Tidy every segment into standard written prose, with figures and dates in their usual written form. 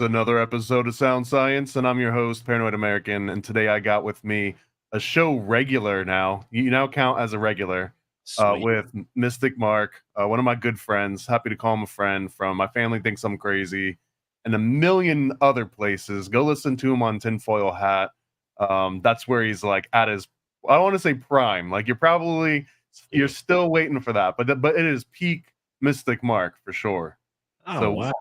another episode of Sound Science, and I'm your host, Paranoid American. And today I got with me a show regular now. You now count as a regular with Mystic Mark, one of my good friends. Happy to call him a friend from my family thinks I'm crazy, and a million other places. Go listen to him on Tinfoil Hat. That's where he's like at his, I don't want to say prime. Like you're still waiting for that, but it is peak Mystic Mark for sure. Oh, So wow.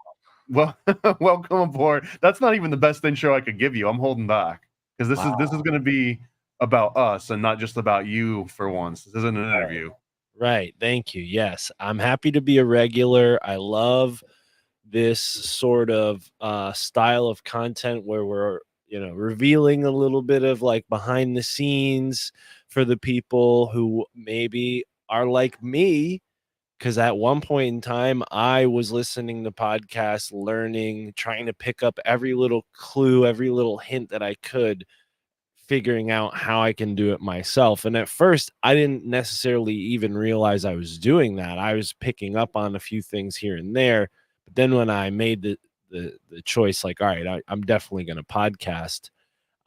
well, welcome aboard. That's not even the best intro I could give you. I'm holding back because this is going to be about us and not just about you for once. This isn't an interview. Right. Thank you. Yes, I'm happy to be a regular. I love this sort of style of content where we're, revealing a little bit of like behind the scenes for the people who maybe are like me. Because at one point in time, I was listening to podcasts, learning, trying to pick up every little clue, every little hint that I could, figuring out how I can do it myself. And at first, I didn't necessarily even realize I was doing that. I was picking up on a few things here and there. But then when I made the choice, like, all right, I'm definitely going to podcast,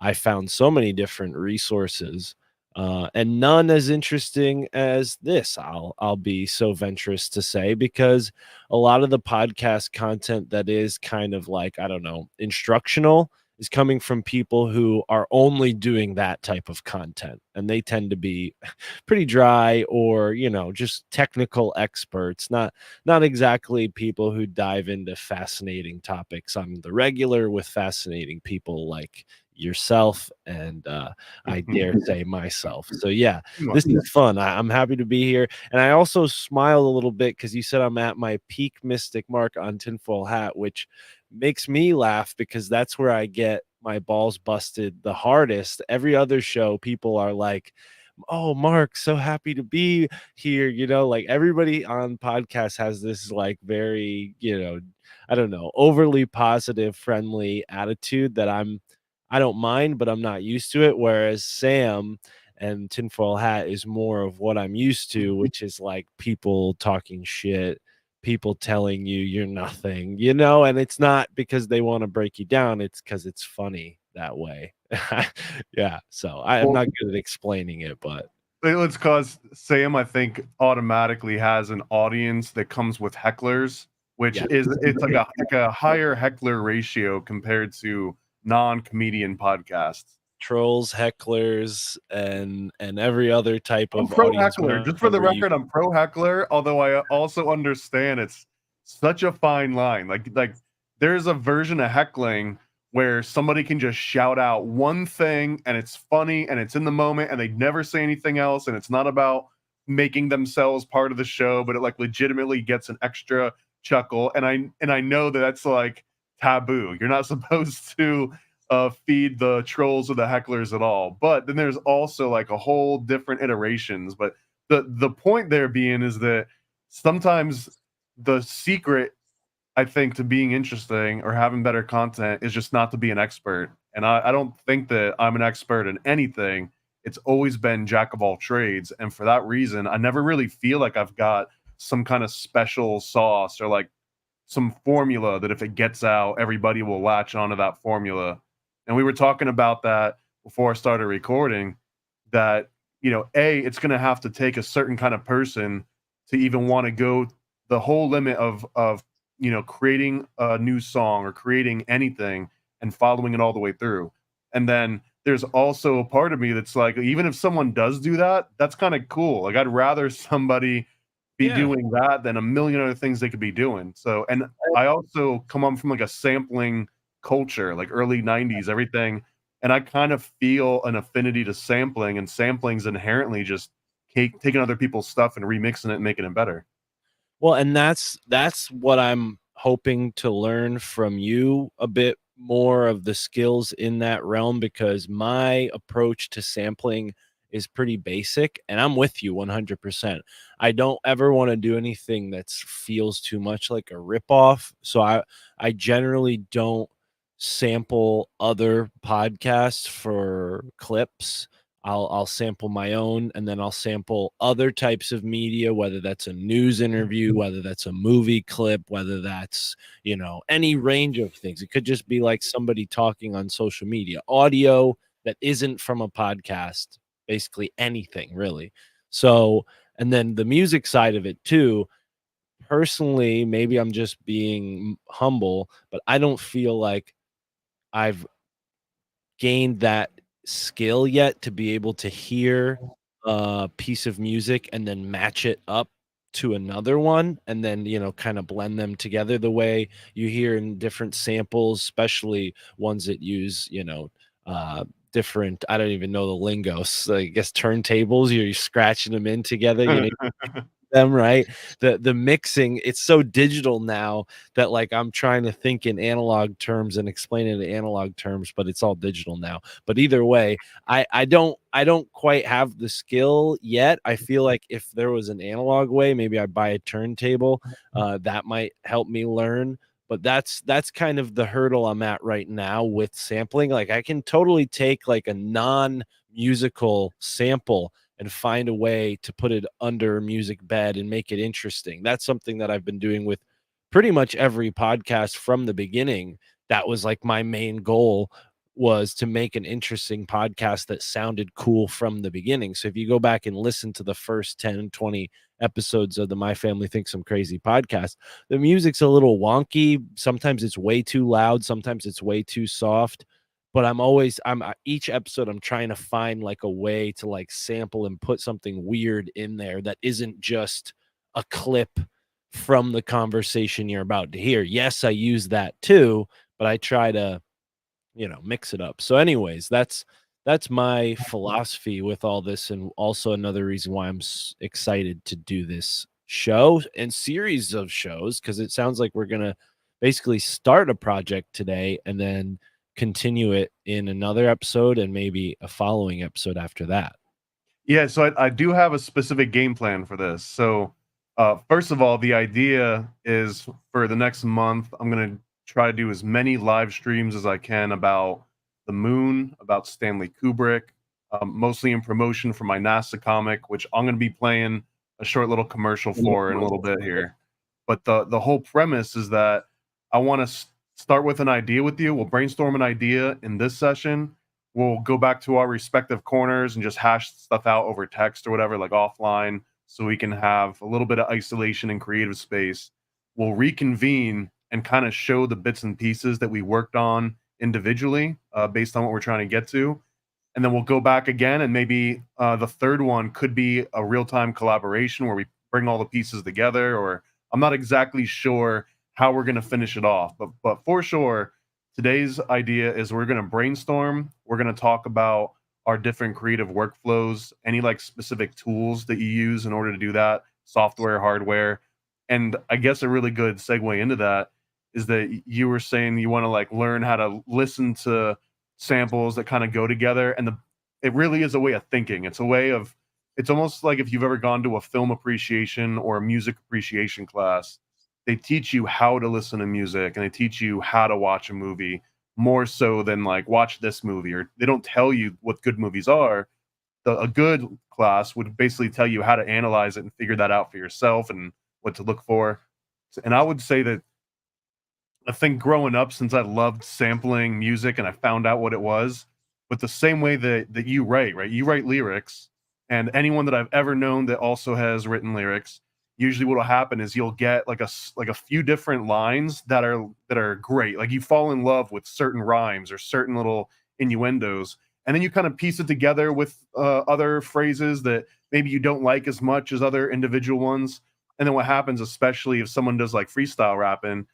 I found so many different resources, and none as interesting as this. I'll be so venturous to say, because a lot of the podcast content that is kind of like, I don't know, instructional is coming from people who are only doing that type of content, and they tend to be pretty dry, or just technical experts, not exactly people who dive into fascinating topics on the regular with fascinating people like yourself and I dare say myself. So yeah, this is fun. I'm happy to be here, and I also smiled a little bit because you said I'm at my peak Mystic Mark on Tinfoil Hat, which makes me laugh because that's where I get my balls busted the hardest. Every other show, people are like, "Oh, Mark, so happy to be here." Like everybody on podcast has this like very, I don't know, overly positive, friendly attitude that I don't mind, but I'm not used to it. Whereas Sam and Tinfoil Hat is more of what I'm used to, which is like people talking shit, people telling you you're nothing, and it's not because they want to break you down. It's because it's funny that way. Yeah. So I'm not good at explaining it, but It's because Sam, I think, automatically has an audience that comes with hecklers, which yeah. it's like a higher heckler ratio compared to non-comedian podcasts. Trolls, hecklers, and every other type I'm of pro audience. heckler. Just for the record, I'm pro heckler, although I also understand it's such a fine line. Like there's a version of heckling where somebody can just shout out one thing and it's funny and it's in the moment and they never say anything else, and it's not about making themselves part of the show, but it like legitimately gets an extra chuckle. And I know that that's like taboo. You're not supposed to feed the trolls or the hecklers at all. But then there's also like a whole different iterations. But the point there being is that sometimes the secret, I think, to being interesting or having better content is just not to be an expert. And I don't think that I'm an expert in anything. It's always been jack of all trades. And for that reason, I never really feel like I've got some kind of special sauce or like some formula that if it gets out, everybody will latch onto that formula. And we were talking about that before I started recording, that, it's going to have to take a certain kind of person to even want to go the whole limit of creating a new song or creating anything and following it all the way through. And then there's also a part of me that's like, even if someone does do that, that's kind of cool. Like I'd rather somebody be doing that than a million other things they could be doing. So, and I also come on from like a sampling culture, like early 90s, everything. And I kind of feel an affinity to sampling, and sampling's inherently just taking other people's stuff and remixing it and making it better. Well, and that's what I'm hoping to learn from you, a bit more of the skills in that realm, because my approach to sampling is pretty basic, and I'm with you 100%. I don't ever want to do anything that feels too much like a ripoff. So I generally don't sample other podcasts for clips. I'll sample my own, and then I'll sample other types of media, whether that's a news interview, whether that's a movie clip, whether that's, any range of things. It could just be like somebody talking on social media, audio that isn't from a podcast, basically anything really. So, and then the music side of it too, personally, maybe I'm just being humble, but I don't feel like I've gained that skill yet to be able to hear a piece of music and then match it up to another one, and then, kind of blend them together the way you hear in different samples, especially ones that use, uh, different, I don't even know the lingo, so I guess turntables, you're scratching them in together, them, right? The mixing, it's so digital now that, like, I'm trying to think in analog terms and explain it in analog terms, but it's all digital now. But either way, I don't quite have the skill yet. I feel like if there was an analog way, maybe I'd buy a turntable, that might help me learn. But that's kind of the hurdle I'm at right now with sampling. Like, I can totally take like a non-musical sample and find a way to put it under a music bed and make it interesting. That's something that I've been doing with pretty much every podcast from the beginning. That was like my main goal, was to make an interesting podcast that sounded cool from the beginning. So if you go back and listen to the first 10, 20 episodes of the My Family Thinks I'm Crazy podcast, the music's a little wonky. Sometimes it's way too loud, sometimes it's way too soft, but I'm each episode I'm trying to find like a way to like sample and put something weird in there that isn't just a clip from the conversation you're about to hear. Yes, I use that too, but I try to, mix it up. So anyways, that's my philosophy with all this, and also another reason why I'm excited to do this show and series of shows, because it sounds like we're going to basically start a project today and then continue it in another episode and maybe a following episode after that. Yeah, so I do have a specific game plan for this. So, first of all, the idea is for the next month, I'm gonna try to do as many live streams as I can about the moon, about Stanley Kubrick, mostly in promotion for my NASA comic, which I'm gonna be playing a short little commercial for in a little bit here. But the whole premise is that I want to start with an idea with you. We'll brainstorm an idea in this session. We'll go back to our respective corners and just hash stuff out over text or whatever, like offline, so we can have a little bit of isolation and creative space. We'll reconvene and kind of show the bits and pieces that we worked on individually, based on what we're trying to get to. And then we'll go back again, and maybe the third one could be a real-time collaboration where we bring all the pieces together, or I'm not exactly sure how we're going to finish it off, but for sure today's idea is we're going to brainstorm. We're going to talk about our different creative workflows, any like specific tools that you use in order to do that, software, hardware. And I guess a really good segue into that is that you were saying you want to like learn how to listen to samples that kind of go together. And it really is a way of thinking. It's a way of, it's almost like if you've ever gone to a film appreciation or a music appreciation class, they teach you how to listen to music and they teach you how to watch a movie more so than like watch this movie, or they don't tell you what good movies are. A good class would basically tell you how to analyze it and figure that out for yourself and what to look for. And I would say that I think growing up, since I loved sampling music and I found out what it was, but the same way that you write, right? You write lyrics, and anyone that I've ever known that also has written lyrics, usually what'll happen is you'll get like a few different lines that are great. Like you fall in love with certain rhymes or certain little innuendos, and then you kind of piece it together with other phrases that maybe you don't like as much as other individual ones. And then what happens, especially if someone does like freestyle rapping,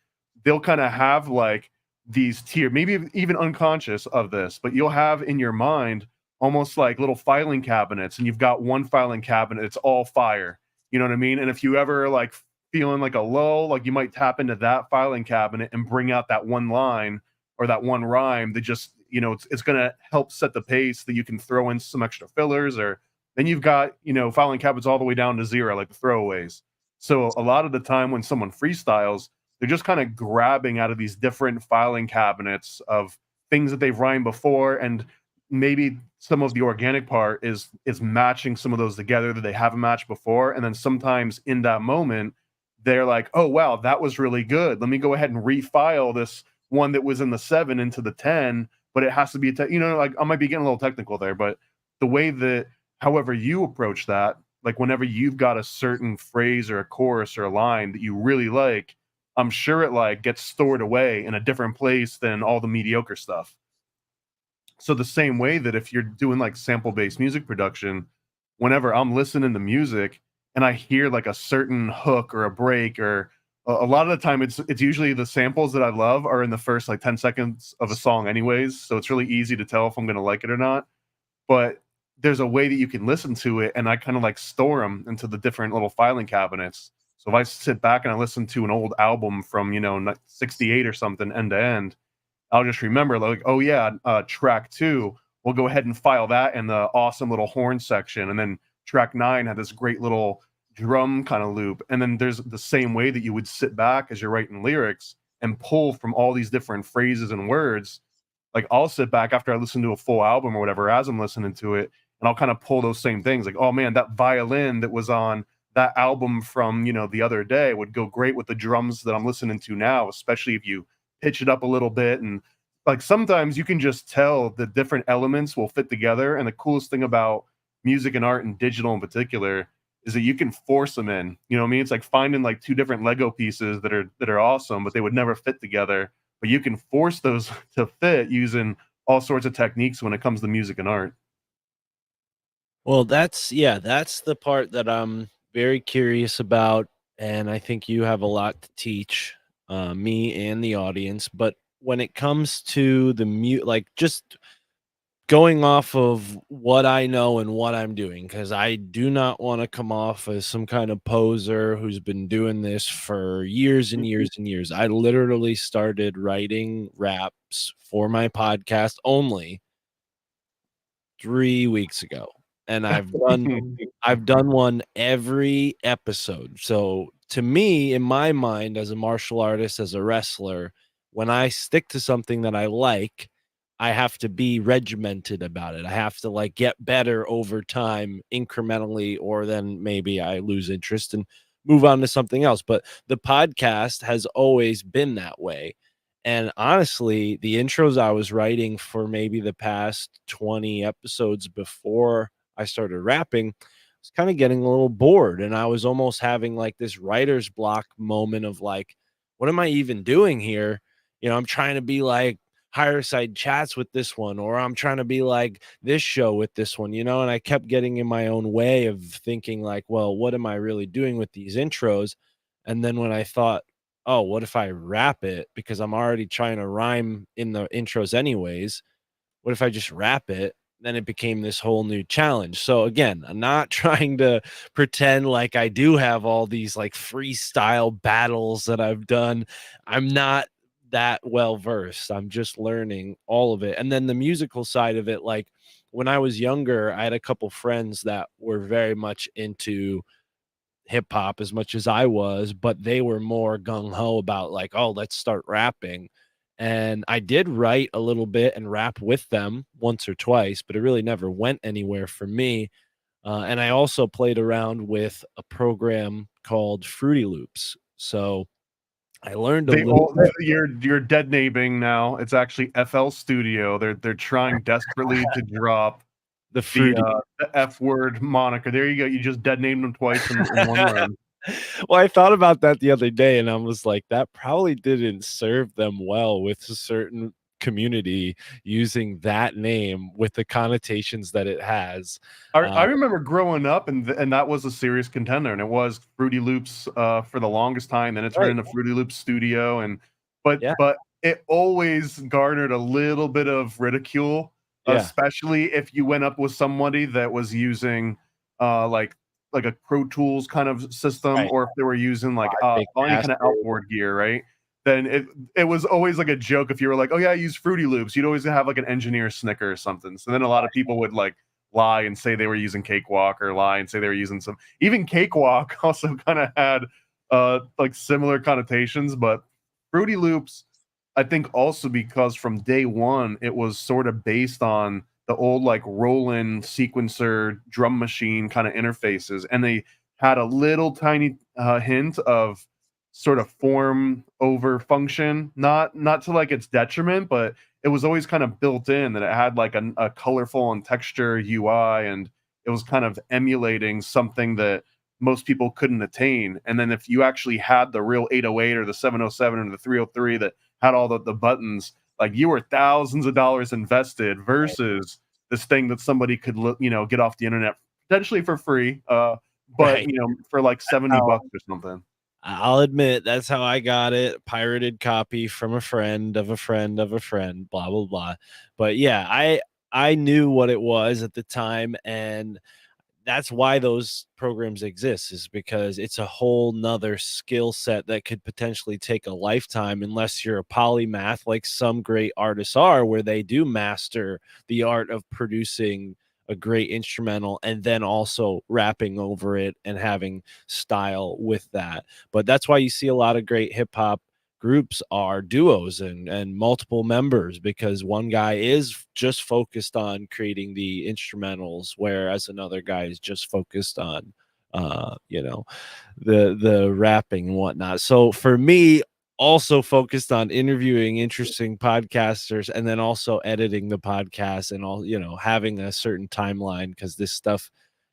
they'll kind of have like these tier, maybe even unconscious of this, but you'll have in your mind almost like little filing cabinets, and you've got one filing cabinet, it's all fire. You know what I mean? And if you ever like feeling like a lull, like you might tap into that filing cabinet and bring out that one line or that one rhyme that just, it's going to help set the pace that you can throw in some extra fillers, or then you've got, filing cabinets all the way down to zero, like the throwaways. So a lot of the time when someone freestyles, they're just kind of grabbing out of these different filing cabinets of things that they've rhymed before. And maybe some of the organic part is matching some of those together that they haven't matched before, and then sometimes in that moment they're like, oh wow, that was really good, let me go ahead and refile this one that was in the 7 into the 10, but it has to be like I might be getting a little technical there, but the way that however you approach that, like whenever you've got a certain phrase or a chorus or a line that you really like, I'm sure it like gets stored away in a different place than all the mediocre stuff. So the same way that if you're doing like sample-based music production, whenever I'm listening to music and I hear like a certain hook or a break or a lot of the time it's usually the samples that I love are in the first like 10 seconds of a song anyways, so it's really easy to tell if I'm gonna like it or not. But there's a way that you can listen to it, and I kind of like store them into the different little filing cabinets. So if I sit back and I listen to an old album from 68 or something end to end, I'll just remember like, oh yeah, track 2, we'll go ahead and file that in the awesome little horn section, and then track 9 had this great little drum kind of loop, and then there's the same way that you would sit back as you're writing lyrics and pull from all these different phrases and words. Like I'll sit back after I listen to a full album or whatever as I'm listening to it, and I'll kind of pull those same things. Like, oh man, that violin that was on that album from the other day would go great with the drums that I'm listening to now, especially if you pitch it up a little bit. And like sometimes you can just tell the different elements will fit together. And the coolest thing about music and art and digital in particular is that you can force them in. You know what I mean? It's like finding like two different Lego pieces that are awesome, but they would never fit together. But you can force those to fit using all sorts of techniques when it comes to music and art. Well, that's the part that I'm very curious about, and I think you have a lot to teach, me and the audience. But when it comes to the like just going off of what I know and what I'm doing, because I do not want to come off as some kind of poser who's been doing this for years and years and years. I literally started writing raps for my podcast only 3 weeks ago, and I've done one every episode. So, to me, in my mind, as a martial artist, as a wrestler, when I stick to something that I like, I have to be regimented about it. I have to, like, get better over time incrementally, or then maybe I lose interest and move on to something else. But the podcast has always been that way. And honestly, the intros I was writing for maybe the past 20 episodes before I started rapping, I was kind of getting a little bored. And I was almost having like this writer's block moment of like, what am I even doing here? I'm trying to be like higher side chats with this one, or I'm trying to be like this show with this one, and I kept getting in my own way of thinking like, well, what am I really doing with these intros? And then when I thought, oh, what if I rap it? Because I'm already trying to rhyme in the intros anyways. What if I just rap it? Then it became this whole new challenge. So again, I'm not trying to pretend like I do have all these like freestyle battles that I've done. I'm not that well versed. I'm just learning all of it. And then the musical side of it, like when I was younger, I had a couple friends that were very much into hip hop as much as I was, but they were more gung ho about like, oh, let's start rapping. And I did write a little bit and rap with them once or twice, but it really never went anywhere for me. And I also played around with a program called Fruity Loops. So I learned a They little all bit. you're dead naming now. It's actually FL Studio. They're trying desperately to drop The the Fruity. the F word moniker. There you go. You just dead named them twice in one run. Well, I thought about that the other day, and I was like, that probably didn't serve them well with a certain community using that name with the connotations that it has. I remember growing up, and that was a serious contender, and it was Fruity Loops for the longest time. Then it turned Right. into Fruity Loops Studio, and but Yeah. but it always garnered a little bit of ridicule, Yeah. especially if you went up with somebody that was using like a Pro Tools kind of system, Right. or if they were using like Big any kind of Master. outboard gear, right? Then it was always like a joke if you were like, oh yeah, I use Fruity Loops. You'd always have like an engineer snicker or something. So then a lot of people would like lie and say they were using Cakewalk, or lie and say they were using some, even Cakewalk also kind of had like similar connotations. But Fruity Loops, I think also because from day one it was sort of based on the old like Roland sequencer drum machine kind of interfaces, and they had a little tiny hint of sort of form over function, not to like its detriment, but it was always kind of built in that it had like a colorful and texture UI, and it was kind of emulating something that most people couldn't attain. And then if you actually had the real 808 or the 707 or the 303 that had all the buttons, like you were thousands of dollars invested versus this thing that somebody could get off the internet potentially for free, but Right. for like 70 How bucks or something. I'll admit that's how I got it, pirated copy from a friend of a friend of a friend, blah blah blah. But yeah, I knew what it was at the time, and that's why those programs exist, is because it's a whole nother skill set that could potentially take a lifetime unless you're a polymath like some great artists are, where they do master the art of producing a great instrumental and then also rapping over it and having style with that. But that's why you see a lot of great hip hop groups are duos and multiple members, because one guy is just focused on creating the instrumentals, whereas another guy is just focused on you know, the rapping and whatnot. So for me, also focused on interviewing interesting podcasters and then also editing the podcast and all, having a certain timeline, because this stuff,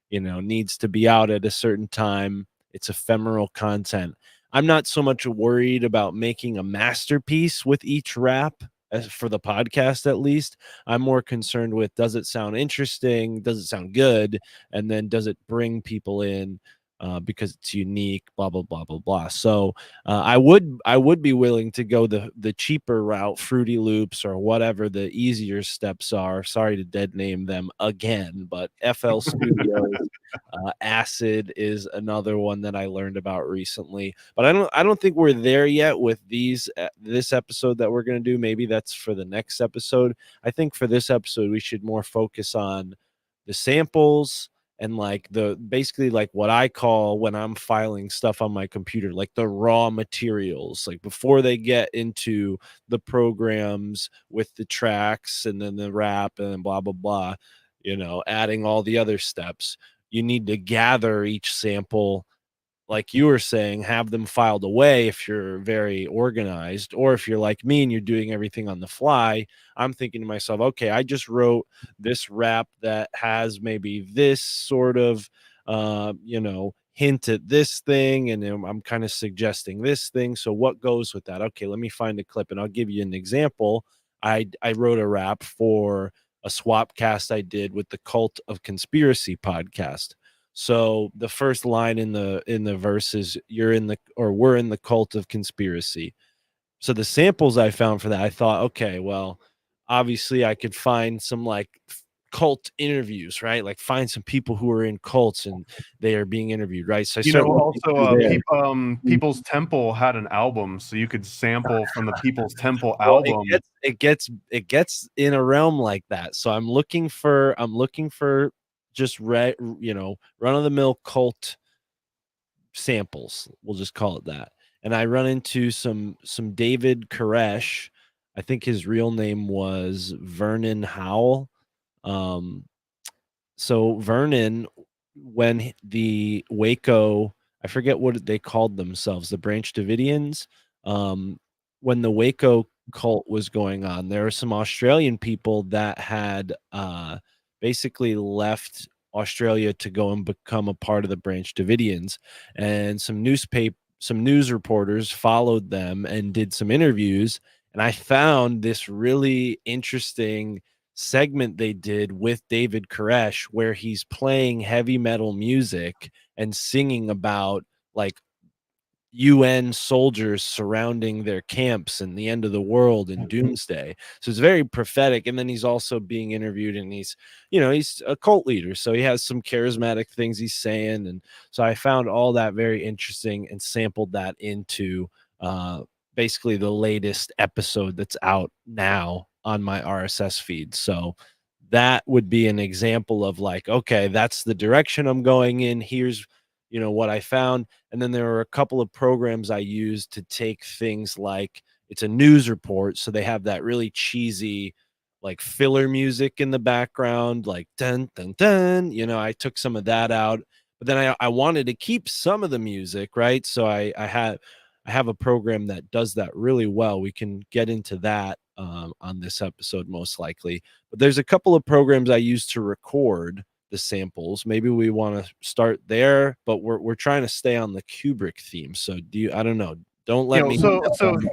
needs to be out at a certain time. It's ephemeral content. I'm not so much worried about making a masterpiece with each rap, as for the podcast at least. I'm more concerned with, does it sound interesting? Does it sound good? And then does it bring people in because it's unique, blah blah blah blah blah. So I would be willing to go the cheaper route, Fruity Loops or whatever the easier steps are. Sorry to dead name them again, but FL Studios, Acid is another one that I learned about recently. But I don't think we're there yet with this episode that we're going to do. Maybe that's for the next episode. I think for this episode we should more focus on the samples and like the basically like what I call, when I'm filing stuff on my computer, like the raw materials, like before they get into the programs with the tracks and then the rap and then blah blah blah, adding all the other steps. You need to gather each sample, like you were saying, have them filed away if you're very organized, or if you're like me and you're doing everything on the fly. I'm thinking to myself, okay, I just wrote this rap that has maybe this sort of hint at this thing, and then I'm kind of suggesting this thing, so what goes with that? Okay, let me find a clip, and I'll give you an example. I wrote a rap for a swap cast I did with the Cult of Conspiracy podcast. So the first line in the verse is, we're in the cult of conspiracy. So the samples I found for that, I thought, okay, well, obviously I could find some like cult interviews, right? Like find some people who are in cults and they are being interviewed, right? So I start looking Also, through there. People's Temple had an album, so you could sample from the People's Temple Well, it album. gets it gets it gets in a realm like that. So I'm looking for just run of the mill cult samples. We'll just call it that. And I run into some David Koresh. I think his real name was Vernon Howell. Um, so Vernon, when the Waco, I forget what they called themselves, the Branch Davidians. Um, when the Waco cult was going on, there were some Australian people that had basically left Australia to go and become a part of the Branch Davidians, and some news reporters followed them and did some interviews. And I found this really interesting segment they did with David Koresh where he's playing heavy metal music and singing about like UN soldiers surrounding their camps and the end of the world and doomsday. So it's very prophetic. And then he's also being interviewed, and he's a cult leader. So he has some charismatic things he's saying. And so I found all that very interesting and sampled that into uh, basically the latest episode that's out now on my RSS feed. So that would be an example of like, okay, that's the direction I'm going in. Here's what I found. And then there are a couple of programs I use to take things like, it's a news report, so they have that really cheesy like filler music in the background, like dun dun dun. I took some of that out, but then I wanted to keep some of the music, right? So I have a program that does that really well. We can get into that on this episode most likely. But there's a couple of programs I use to record the samples. Maybe we want to start there, but we're trying to stay on the Kubrick theme. So I don't know. Don't let me. So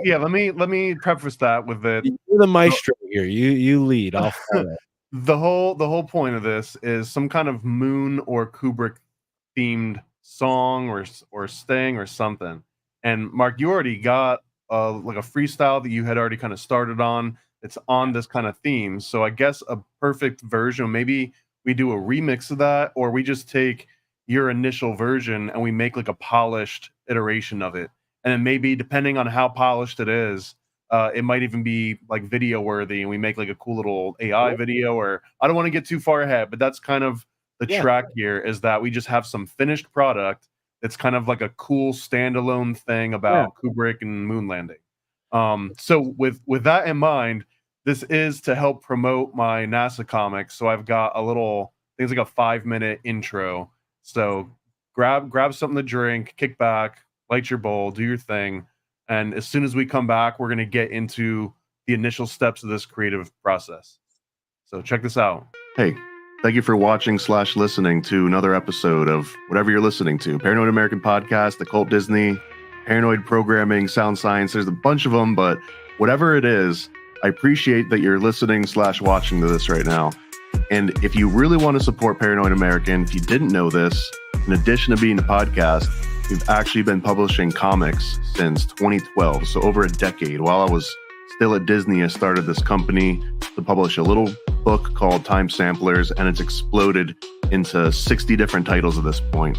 yeah, let me preface that with it. You're the maestro here. You lead. I'll follow. The whole point of this is some kind of Moon or Kubrick themed song or sting or something. And Mark, you already got like a freestyle that you had already kind of started on. It's on this kind of theme. So I guess a perfect version, maybe we do a remix of that, or we just take your initial version and we make like a polished iteration of it. And then maybe depending on how polished it is, it might even be like video worthy, and we make like a cool little AI video. Or I don't want to get too far ahead, but that's kind of the track here, is that we just have some finished product. It's kind of like a cool standalone thing about Kubrick and moon landing. So with that in mind, this is to help promote my NASA comics. So I've got a little, I think it's like a 5-minute intro. So grab something to drink, kick back, light your bowl, do your thing. And as soon as we come back, we're going to get into the initial steps of this creative process. So check this out. Hey, thank you for watching / listening to another episode of whatever you're listening to. Paranoid American Podcast, Occult Disney, Paranoid Programming, Sound Science. There's a bunch of them, but whatever it is, I appreciate that you're listening / watching to this right now. And if you really want to support Paranoid American, if you didn't know this, in addition to being a podcast, we've actually been publishing comics since 2012, so over a decade. While I was still at Disney, I started this company to publish a little book called Time Samplers, and it's exploded into 60 different titles at this point.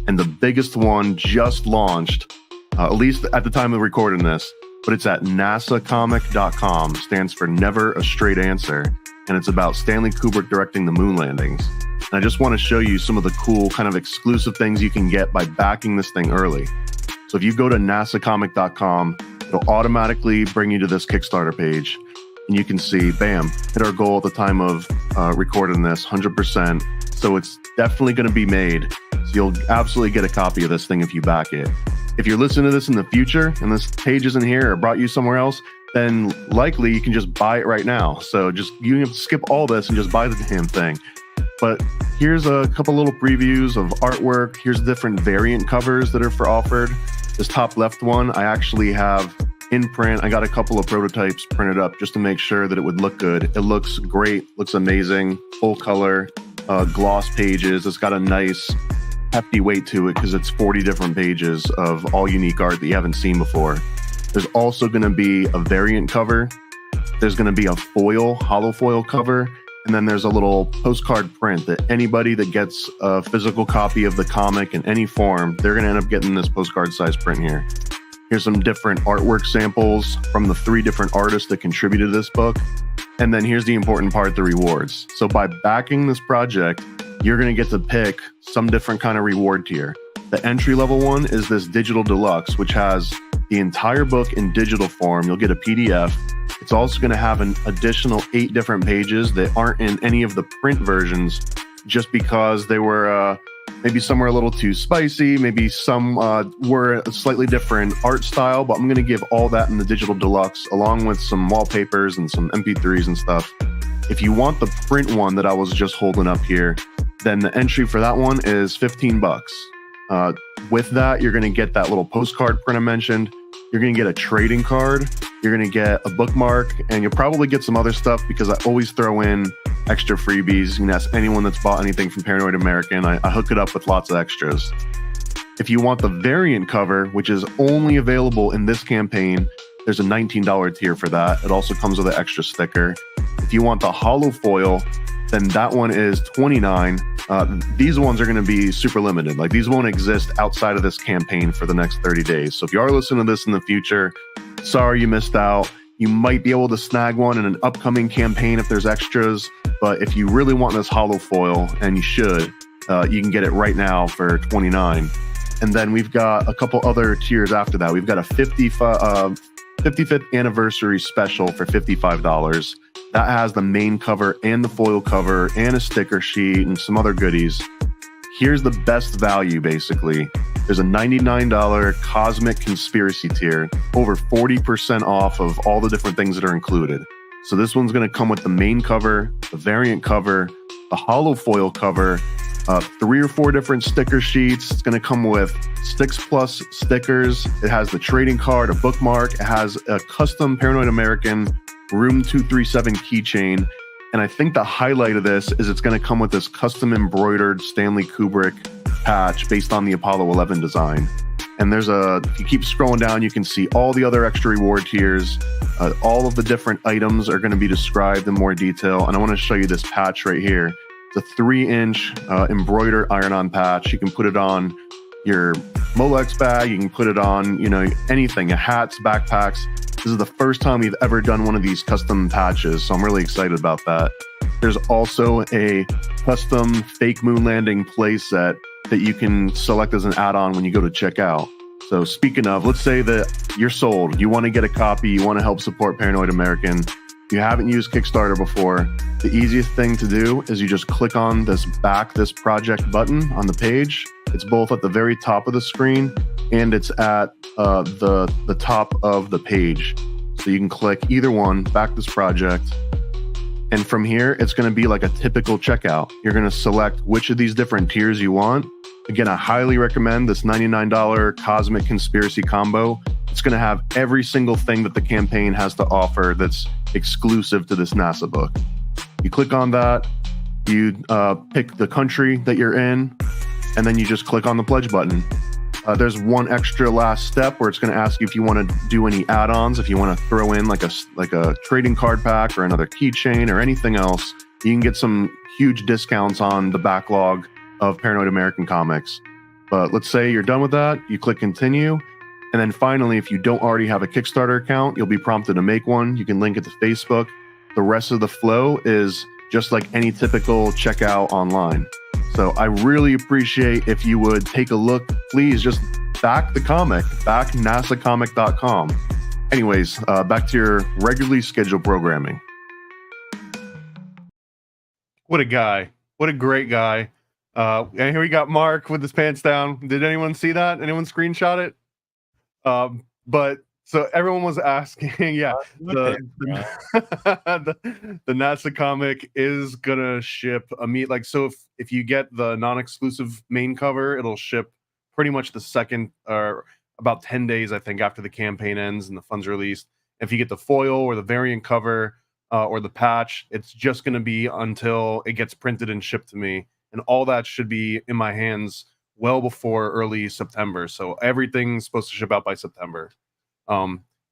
And the biggest one just launched, at least at the time of recording this, but it's at nasacomic.com, stands for Never a Straight Answer, and it's about Stanley Kubrick directing the moon landings. And I just want to show you some of the cool kind of exclusive things you can get by backing this thing early. So if you go to nasacomic.com, it'll automatically bring you to this Kickstarter page. And you can see, bam, hit our goal at the time of recording this, 100%. So it's definitely going to be made. So you'll absolutely get a copy of this thing if you back it. If you're listening to this in the future and this page isn't here or brought you somewhere else, then likely you can just buy it right now. So you have to skip all this and just buy the damn thing. But here's a couple little previews of artwork. Here's different variant covers that are for offered. This top left one, I actually have in print. I got a couple of prototypes printed up just to make sure that it would look good. It looks great, looks amazing, full color, gloss pages. It's got a nice hefty weight to it because it's 40 different pages of all unique art that you haven't seen before. There's also going to be a variant cover. There's going to be a hollow foil cover. And then there's a little postcard print that anybody that gets a physical copy of the comic in any form, they're going to end up getting this postcard size print here. Here's some different artwork samples from the 3 different artists that contributed to this book. And then here's the important part, the rewards. So by backing this project, you're going to get to pick some different kind of reward tier. The entry level one is this digital deluxe, which has the entire book in digital form. You'll get a PDF. It's also going to have an additional 8 different pages that aren't in any of the print versions, just because they were maybe some were a little too spicy, maybe some were a slightly different art style, but I'm going to give all that in the digital deluxe, along with some wallpapers and some MP3s and stuff. If you want the print one that I was just holding up here, then the entry for that one is $15. With that, you're going to get that little postcard print I mentioned. You're going to get a trading card. You're going to get a bookmark, and you'll probably get some other stuff because I always throw in extra freebies. You can ask anyone that's bought anything from Paranoid American. I hook it up with lots of extras. If you want the variant cover, which is only available in this campaign, there's a $19 tier for that. It also comes with an extra sticker. If you want the hollow foil, then that one is $29. These ones are going to be super limited. Like, these won't exist outside of this campaign for the next 30 days. So if you are listening to this in the future, sorry you missed out. You might be able to snag one in an upcoming campaign if there's extras. But if you really want this hollow foil, and you should, you can get it right now for $29. And then we've got a couple other tiers after that. We've got a 55th anniversary special for $55. that has the main cover and the foil cover and a sticker sheet and some other goodies. Here's the best value, basically. There's a $99 Cosmic Conspiracy tier, over 40% off of all the different things that are included. So this one's going to come with the main cover, the variant cover, the hollow foil cover, 3 or 4 different sticker sheets. It's going to come with 6+ stickers. It has the trading card, a bookmark. It has a custom Paranoid American Room 237 keychain. And I think the highlight of this is it's going to come with this custom embroidered Stanley Kubrick patch based on the Apollo 11 design. And there's if you keep scrolling down, you can see all the other extra reward tiers. All of the different items are going to be described in more detail. And I want to show you this patch right here. It's a 3-inch embroidered iron-on patch. You can put it on your Molex bag. You can put it on, anything, hats, backpacks. This is the first time we've ever done one of these custom patches, so I'm really excited about that. There's also a custom fake moon landing playset that you can select as an add-on when you go to check out. So speaking of, let's say that you're sold, you want to get a copy, you want to help support Paranoid American, you haven't used Kickstarter before, the easiest thing to do is you just click on this back this project button on the page. It's both at the very top of the screen and it's at the top of the page. So you can click either one, back this project. And from here, it's going to be like a typical checkout. You're going to select which of these different tiers you want. Again, I highly recommend this $99 Cosmic Conspiracy combo. It's going to have every single thing that the campaign has to offer that's exclusive to this NASA book. You click on that, you pick the country that you're in, and then you just click on the pledge button. There's one extra last step where it's going to ask you if you want to do any add-ons, if you want to throw in like a trading card pack or another keychain or anything else. You can get some huge discounts on the backlog of Paranoid American comics. But let's say you're done with that, you click continue, and then finally, if you don't already have a Kickstarter account, you'll be prompted to make one. You can link it to Facebook. The rest of the flow is just like any typical checkout online. So I really appreciate if you would take a look. Please just back the comic, back nasacomic.com. Anyways, back to your regularly scheduled programming. What a guy. What a great guy. And here we got Mark with his pants down. Did anyone see that? Anyone screenshot it? But so everyone was asking, yeah, the NASA comic is gonna ship so if you get the non-exclusive main cover, it'll ship pretty much the second or about 10 days, I think, after the campaign ends and the funds released. If you get the foil or the variant cover or the patch, it's just gonna be until it gets printed and shipped to me, and all that should be in my hands well before early September. So everything's supposed to ship out by September.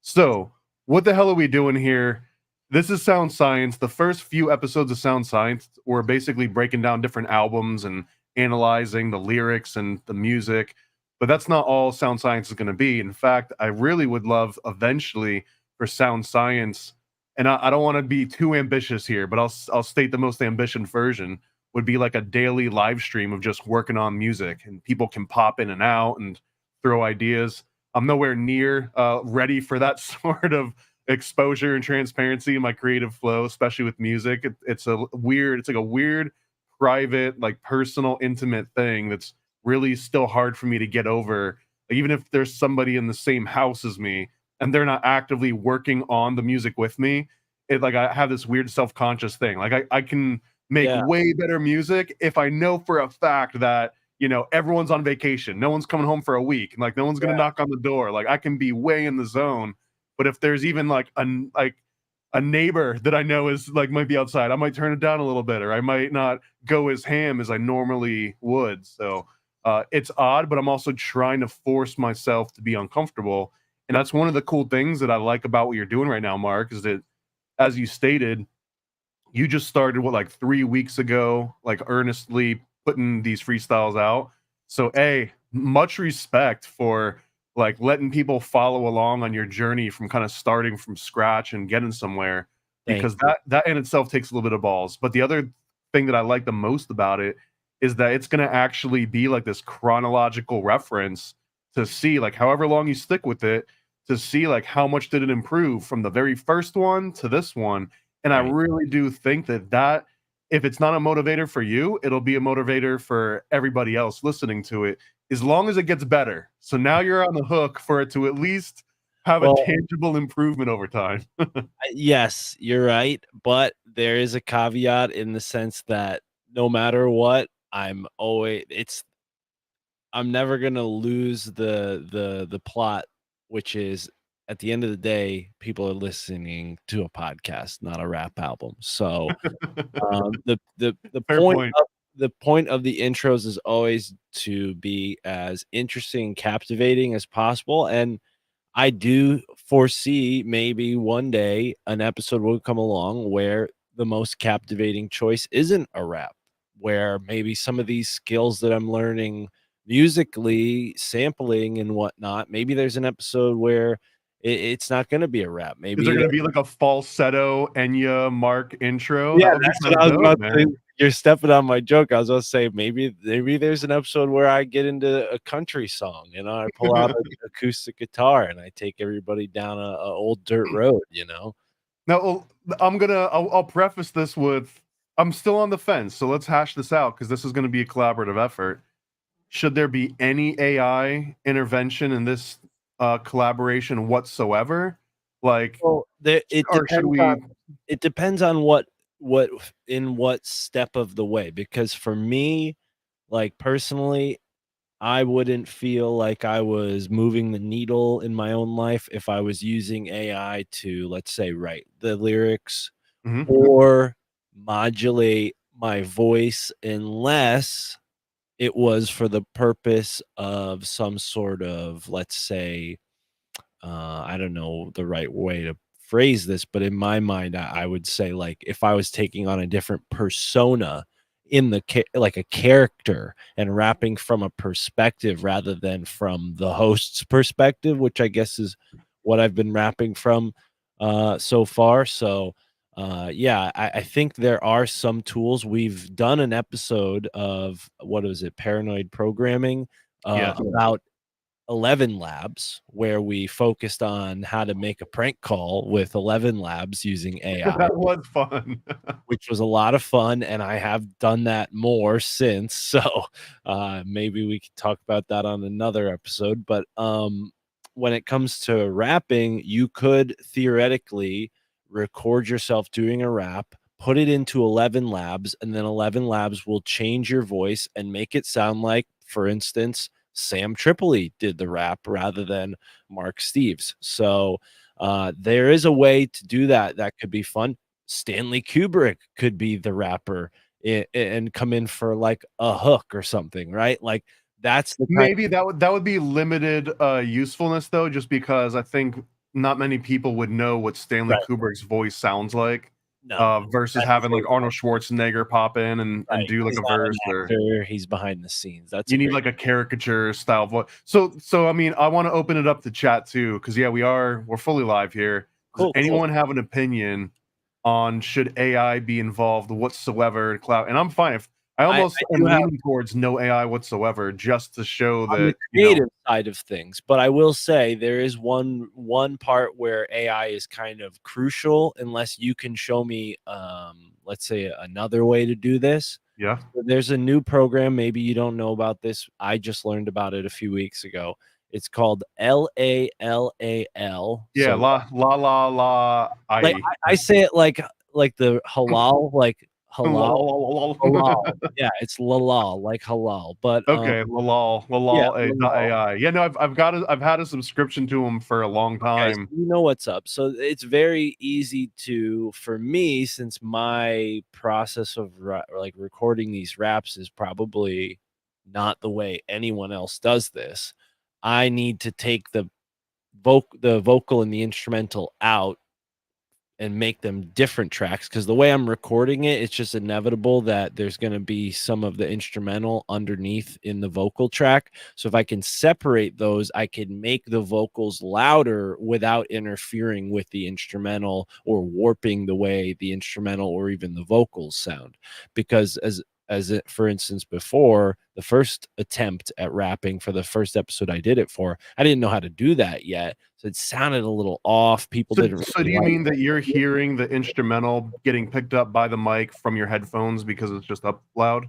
So what the hell are we doing here? This is Sound Science. The first few episodes of Sound Science were basically breaking down different albums and analyzing the lyrics and the music, but that's not all Sound Science is going to be. In fact, I really would love eventually for Sound Science, and I don't want to be too ambitious here, but I'll state the most ambitious version would be like a daily live stream of just working on music, and people can pop in and out and throw ideas. I'm nowhere near ready for that sort of exposure and transparency in my creative flow, especially with music. It's like a weird, private, like personal, intimate thing that's really still hard for me to get over. Like, even if there's somebody in the same house as me and they're not actively working on the music with me, I have this weird self-conscious thing. Like I can make way better music if I know for a fact that everyone's on vacation, no one's coming home for a week, and like no one's gonna knock on the door. Like I can be way in the zone. But if there's even like a neighbor that I know is like might be outside, I might turn it down a little bit, or I might not go as ham as I normally would. So it's odd, but I'm also trying to force myself to be uncomfortable. And that's one of the cool things that I like about what you're doing right now, Mark, is that, as you stated, you just started like 3 weeks ago, like earnestly putting these freestyles out. So much respect for like letting people follow along on your journey from kind of starting from scratch and getting somewhere, because that in itself takes a little bit of balls. But the other thing that I like the most about it is that it's going to actually be like this chronological reference to see, like, however long you stick with it, to see like how much did it improve from the very first one to this one. And I Right. really do think that if it's not a motivator for you, it'll be a motivator for everybody else listening to it, as long as it gets better. So now you're on the hook for it to at least have a Well, tangible improvement over time. yes, you're right, but there is a caveat in the sense that no matter what, I'm never gonna lose the plot, which is at the end of the day, people are listening to a podcast, not a rap album. So, the Fair point point. of the intros is always to be as interesting and captivating as possible, and I do foresee maybe one day an episode will come along where the most captivating choice isn't a rap, where maybe some of these skills that I'm learning musically, sampling and whatnot, maybe there's an episode where it's not going to be a rap. Is there Maybe gonna be like a falsetto Enya Mark intro? yeah, That would be that's kind what of I was dope, about to say. man. You're stepping on my joke. I was gonna say maybe there's an episode where I get into a country song, I pull out an acoustic guitar and I take everybody down a old dirt road, Now, I'll preface this with I'm still on the fence, so let's hash this out because this is gonna be a collaborative effort. Should there be any AI intervention in this collaboration whatsoever? Like, Well, it or should depends we? on what in what step of the way, because for me, like personally, I wouldn't feel like I was moving the needle in my own life if I was using AI to, let's say, write the lyrics Mhm. or modulate my voice, unless it was for the purpose of some sort of, let's say, I don't know the right way to phrase this, but in my mind, I would say, like, if I was taking on a different persona in like a character and rapping from a perspective rather than from the host's perspective, which I guess is what I've been rapping from so far. So, yeah, I think there are some tools. We've done an episode of what is it, paranoid programming, Yes. about 11 Labs, where we focused on how to make a prank call with 11 Labs using AI, That was fun. which was a lot of fun, and I have done that more since. So, maybe we could talk about that on another episode. But when it comes to rapping, you could theoretically record yourself doing a rap, put it into 11 Labs, and then 11 Labs will change your voice and make it sound like, for instance, Sam Tripoli did the rap rather than Mark Steves. So there is a way to do that. That could be fun. Stanley Kubrick could be the rapper and come in for like a hook or something, right? Like that's the kind. Maybe that would be limited usefulness though, just because I think not many people would know what Stanley Right. Kubrick's voice sounds like, No, versus that's having like Arnold Schwarzenegger pop in and right. do like He's a not an verse, or actor. He's behind the scenes. That's a you need great. like a caricature style voice. So I mean, I want to open it up to chat too, because yeah, we're fully live here. Does Cool. anyone have an opinion on should AI be involved whatsoever in cloud? And I'm fine if I I almost am do have leaning towards no AI whatsoever, just to show on the that creative side of things, but I will say there is one part where AI is kind of crucial unless you can show me, let's say, another way to do this. yeah. There's a new program, maybe you don't know about this. I just learned about it a few weeks ago. It's called LALAL. Yeah, So like I. I say it like the halal, like halal, halal. Yeah, it's lalal, like halal. But Okay, lalal, yeah, lalal, halal. AI. Yeah, no, I've had a subscription to them for a long Okay, so time. you know what's up. So it's very easy to, for me, since my process of like recording these raps is probably not the way anyone else does this. I need to take the vocal and the instrumental out and make them different tracks, because the way I'm recording it, it's just inevitable that there's going to be some of the instrumental underneath in the vocal track. So if I can separate those, I can make the vocals louder without interfering with the instrumental or warping the way the instrumental or even the vocals sound. Because as it, for instance, before the first attempt at rapping for the first episode I did it for, I didn't know how to do that yet. So it sounded a little off. People didn't So really do you like mean that you're hearing the instrumental getting picked up by the mic from your headphones because it's just up loud?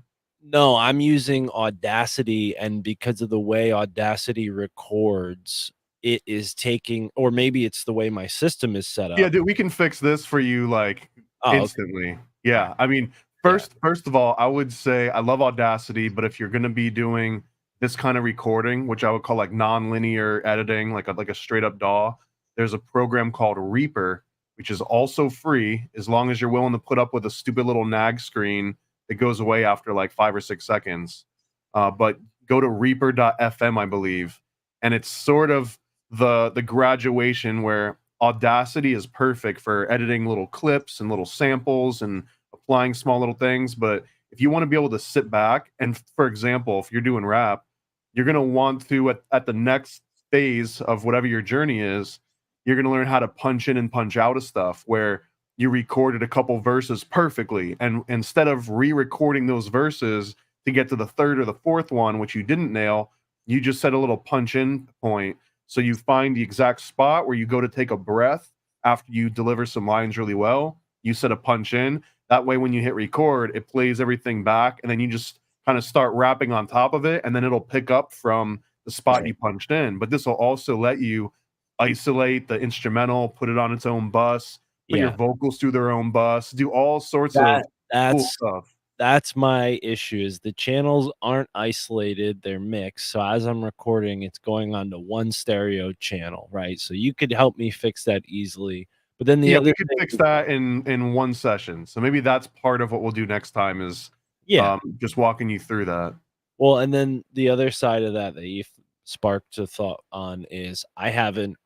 No, I'm using Audacity, and because of the way Audacity records, it is taking, or maybe it's the way my system is set Yeah, up. dude, we can fix this for you like Oh, okay. instantly. Yeah, I mean, Yeah. first of all, I would say I love Audacity, but if you're gonna be doing this kind of recording, which I would call like non-linear editing, like a straight up DAW, there's a program called Reaper, which is also free as long as you're willing to put up with a stupid little nag screen that goes away after like 5 or 6 seconds. But go to Reaper.fm, I believe, and it's sort of the graduation where Audacity is perfect for editing little clips and little samples and applying small little things. But if you want to be able to sit back and, for example, if you're doing rap, you're going to want to, at the next phase of whatever your journey is, you're going to learn how to punch in and punch out of stuff where you recorded a couple verses perfectly. And instead of re recording those verses to get to the third or the fourth one, which you didn't nail, you just set a little punch in point. So you find the exact spot where you go to take a breath after you deliver some lines really well. You set a punch in. That way, when you hit record, it plays everything back, and then you just kind of start rapping on top of it, and then it'll pick up from the spot Right. you punched in. But this will also let you isolate the instrumental, put it on its own bus, put your Yeah. vocals through their own bus, do all sorts of That cool that's stuff. that's my issue, is the channels aren't isolated, they're mixed. So as I'm recording, it's going onto one stereo channel, right? So you could help me fix that easily. But then the Yeah, other we could thing, fix that in one session. So maybe that's part of what we'll do next time is yeah. just walking you through that. Well, and then the other side of that that you've sparked a thought on is I haven't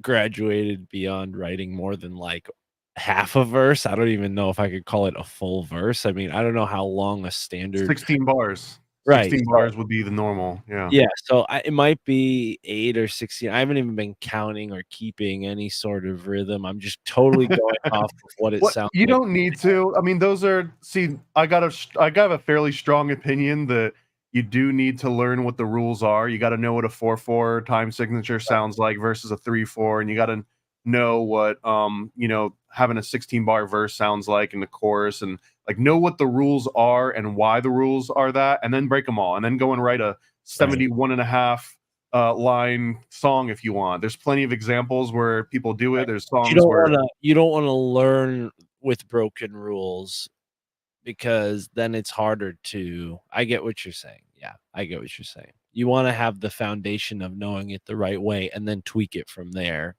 graduated beyond writing more than like half a verse. I don't even know if I could call it a full verse. I mean, I don't know how long a standard. 16 bars. Right. 16 So bars would be the normal. Yeah. yeah, so it might be 8 or 16. I haven't even been counting or keeping any sort of rhythm. I'm just totally going off of what it What sounds you like. don't need to. I mean, those are see, I got a fairly strong opinion that you do need to learn what the rules are. You got to know what a 4/4 time signature sounds like versus a 3/4, and you got to know what having a 16 bar verse sounds like in the chorus, and like know what the rules are and why the rules are that, and then break them all, and then go and write a Right. 71 and a half line song if you want. There's plenty of examples where people do it. There's songs where You don't wanna learn with broken rules, because then it's harder to. I get what you're saying. Yeah, I get what you're saying. You wanna have the foundation of knowing it the right way and then tweak it from there.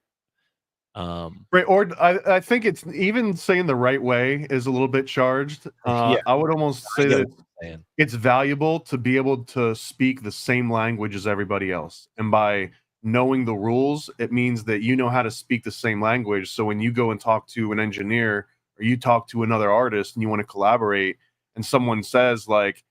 right, or I think it's even saying the right way is a little bit charged. Yeah, I would almost I say get that what you're saying. it's valuable to be able to speak the same language as everybody else. And by knowing the rules, it means that you know how to speak the same language. So when you go and talk to an engineer or you talk to another artist and you want to collaborate and someone says like,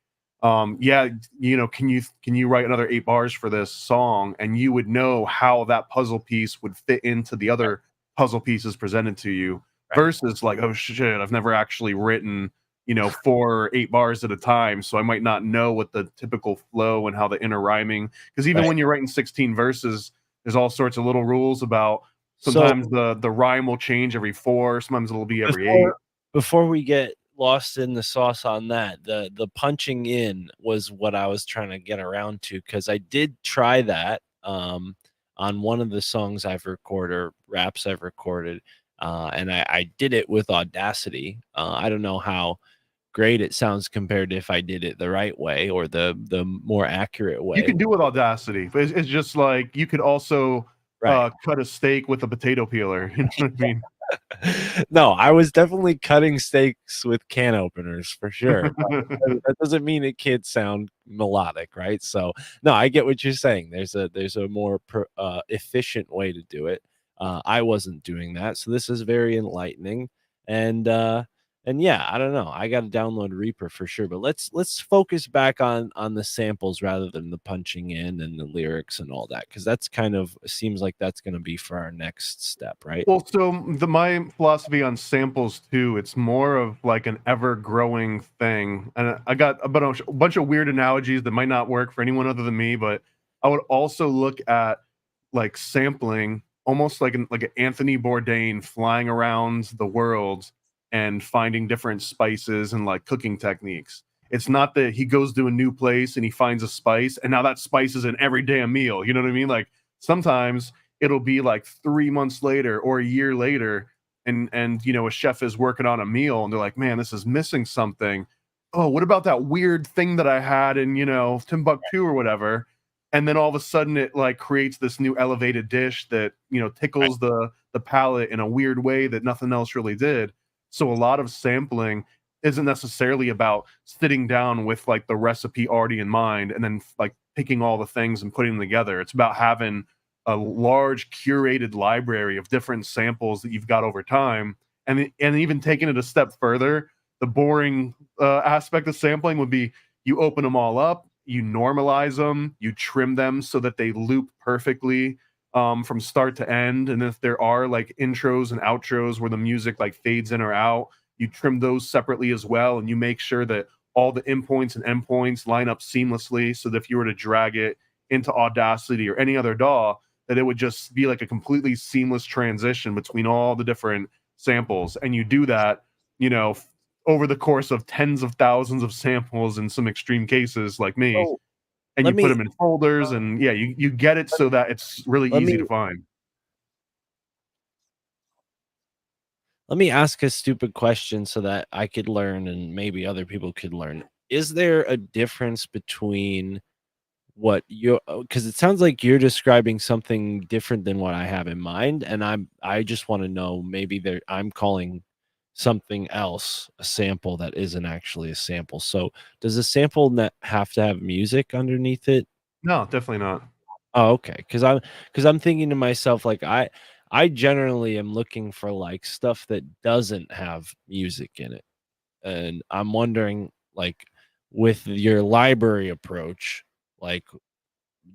yeah, can you write another 8 bars for this song? And you would know how that puzzle piece would fit into the other puzzle pieces presented to you Right. versus like, oh shit, I've never actually written 4 or 8 bars at a time. So I might not know what the typical flow and how the inner rhyming, because even Right. when you're writing 16 verses, there's all sorts of little rules about So sometimes the rhyme will change every 4, sometimes it'll be every 8. before we get lost in the sauce on that, the punching in was what I was trying to get around to, because I did try that on one of the songs I've recorded, or raps I've recorded, and I did it with Audacity. I don't know how great it sounds compared to if I did it the right way, or the more accurate You way. can do it with Audacity, but it's just like you could also Right. cut a steak with a potato peeler. You know what I mean? No, I was definitely cutting steaks with can openers for sure. But that doesn't mean it can't sound melodic, right? So, no, I get what you're saying. There's a more efficient way to do it. I wasn't doing that, so this is very enlightening, and And yeah, I don't know. I got to download Reaper for sure. But let's focus back on the samples rather than the punching in and the lyrics and all that, because that's kind of seems like that's going to be for our next step, right? Well, so my philosophy on samples too, it's more of like an ever-growing thing. And I got a bunch of weird analogies that might not work for anyone other than me, but I would also look at like sampling almost like an Anthony Bourdain flying around the world and finding different spices and like cooking techniques. It's not that he goes to a new place and he finds a spice and now that spice is in every damn meal. You know what I mean? Like sometimes it'll be like 3 months later or a year later, and you know, a chef is working on a meal and they're like, man, this is missing something. Oh, what about that weird thing that I had in, you know, Timbuktu or whatever? And then all of a sudden it like creates this new elevated dish that, you know, Right. tickles the palate in a weird way that nothing else really did. So a lot of sampling isn't necessarily about sitting down with like the recipe already in mind and then like picking all the things and putting them together. It's about having a large curated library of different samples that you've got over time, and even taking it a step further, the boring aspect of sampling would be you open them all up, you normalize them, you trim them so that they loop perfectly from start to end, and if there are like intros and outros where the music like fades in or out, you trim those separately as well, and you make sure that all the in points and end points line up seamlessly so that if you were to drag it into Audacity or any other DAW, that it would just be like a completely seamless transition between all the different samples. And you do that, you know, over the course of tens of thousands of samples in some extreme cases like me, So and let you put me them in folders and yeah, you get it so that it's really let easy me to find. let me ask a stupid question so that I could learn and maybe other people could learn. Is there a difference between what you're, because it sounds like you're describing something different than what I have in mind, and I just want to know, maybe there I'm calling something else a sample that isn't actually a sample. So does a sample have to have music underneath it? No, definitely not. Oh, okay. Because I'm thinking to myself, like, I generally am looking for like stuff that doesn't have music in it. And I'm wondering, like, with your library approach, like,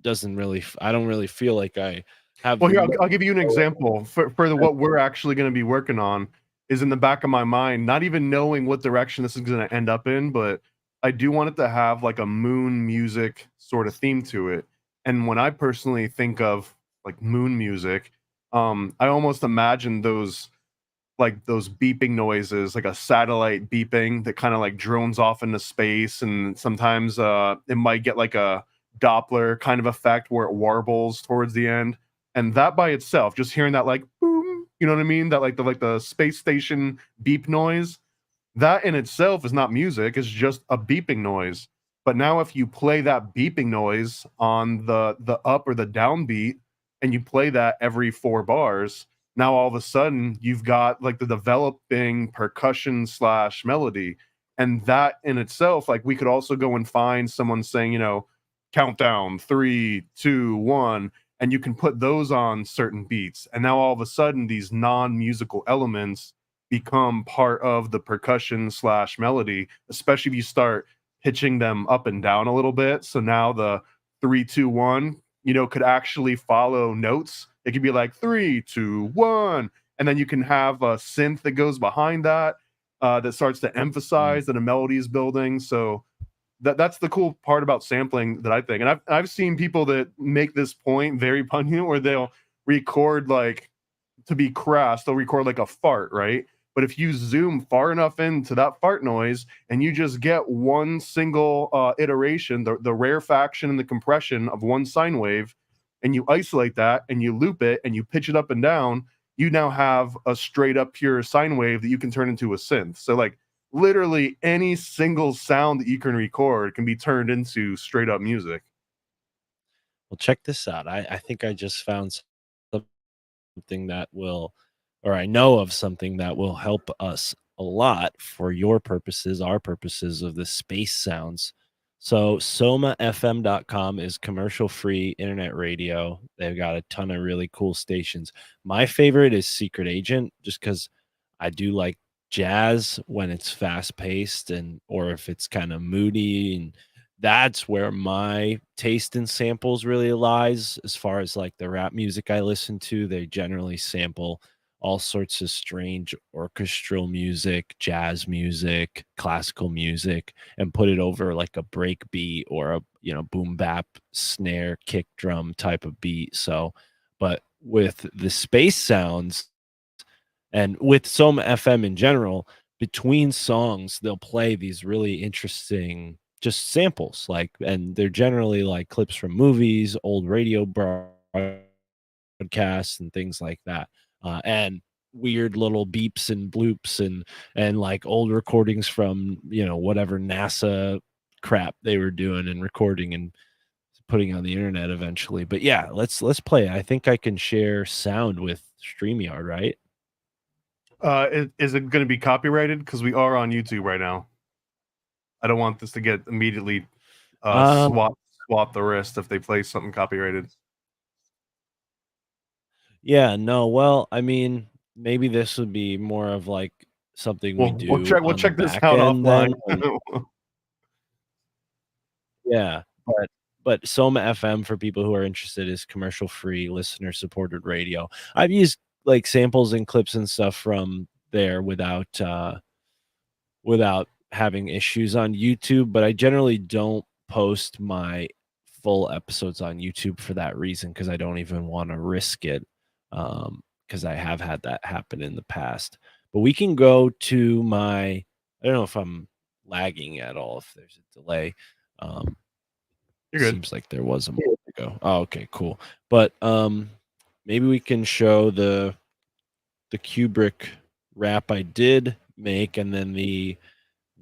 doesn't really I don't really feel like I have Well, the here, mo- I'll give you an example for what we're actually going to be working on is in the back of my mind, not even knowing what direction this is going to end up in, but I do want it to have like a moon music sort of theme to it. And when I personally think of like moon music, I almost imagine those beeping noises, like a satellite beeping that kind of like drones off into space, and sometimes it might get like a Doppler kind of effect where it warbles towards the end. And that by itself, just hearing that like boom, you know what I mean? That like the space station beep noise, that in itself is not music, it's just a beeping noise. But now if you play that beeping noise on the up or the down beat and you play that every 4 bars, now all of a sudden you've got like the developing percussion slash melody. And that in itself, like we could also go and find someone saying, you know, countdown 3, 2, 1, and you can put those on certain beats. And now all of a sudden these non-musical elements become part of the percussion slash melody, especially if you start pitching them up and down a little bit. So now the 3, 2, 1, you know, could actually follow notes. It could be like 3, 2, 1, and then you can have a synth that goes behind that that starts to Mm. emphasize that a melody is building. So that's the cool part about sampling that I think. And I've seen people that make this point very pungent where they'll record like, to be crass, they'll record like a fart, right? But if you zoom far enough into that fart noise and you just get one single iteration, the rarefaction and the compression of one sine wave, and you isolate that and you loop it and you pitch it up and down, you now have a straight up pure sine wave that you can turn into a synth. So like literally any single sound that you can record can be turned into straight up music. Well, check this out. I think I just found something that will, or I know of something that will help us a lot for your purposes, our purposes of the space sounds. So somafm.com is commercial free internet radio. They've got a ton of really cool stations. My favorite is Secret Agent, just because I do like jazz when it's fast paced and or if it's kind of moody, and that's where my taste in samples really lies. As far as like the rap music I listen to, they generally sample all sorts of strange orchestral music, jazz music, classical music, and put it over like a break beat or a boom bap snare kick drum type of beat. So, but with the space sounds and with Soma FM in general, between songs, they'll play these really interesting just samples, like, and they're generally like clips from movies, old radio broadcasts, and things like that. And weird little beeps and bloops and like old recordings from whatever NASA crap they were doing and recording and putting on the internet eventually. But yeah, let's play. I think I can share sound with StreamYard, right? Is it going to be copyrighted? Because we are on YouTube right now. I don't want this to get immediately swap the wrist if they play something copyrighted. Yeah, no, well, I mean, maybe this would be more of like something we do We'll on the check this back out end then. offline. Yeah, but Soma FM, for people who are interested, is commercial free, listener supported radio. I've used like samples and clips and stuff from there without having issues on YouTube, but I generally don't post my full episodes on YouTube for that reason, because I don't even want to risk it, because I have had that happen in the past. But we can go to my, I don't know if I'm lagging at all, if there's a delay. You're good. Seems like there was a moment ago. Oh, okay, cool. But maybe we can show the Kubrick rap I did make, and then the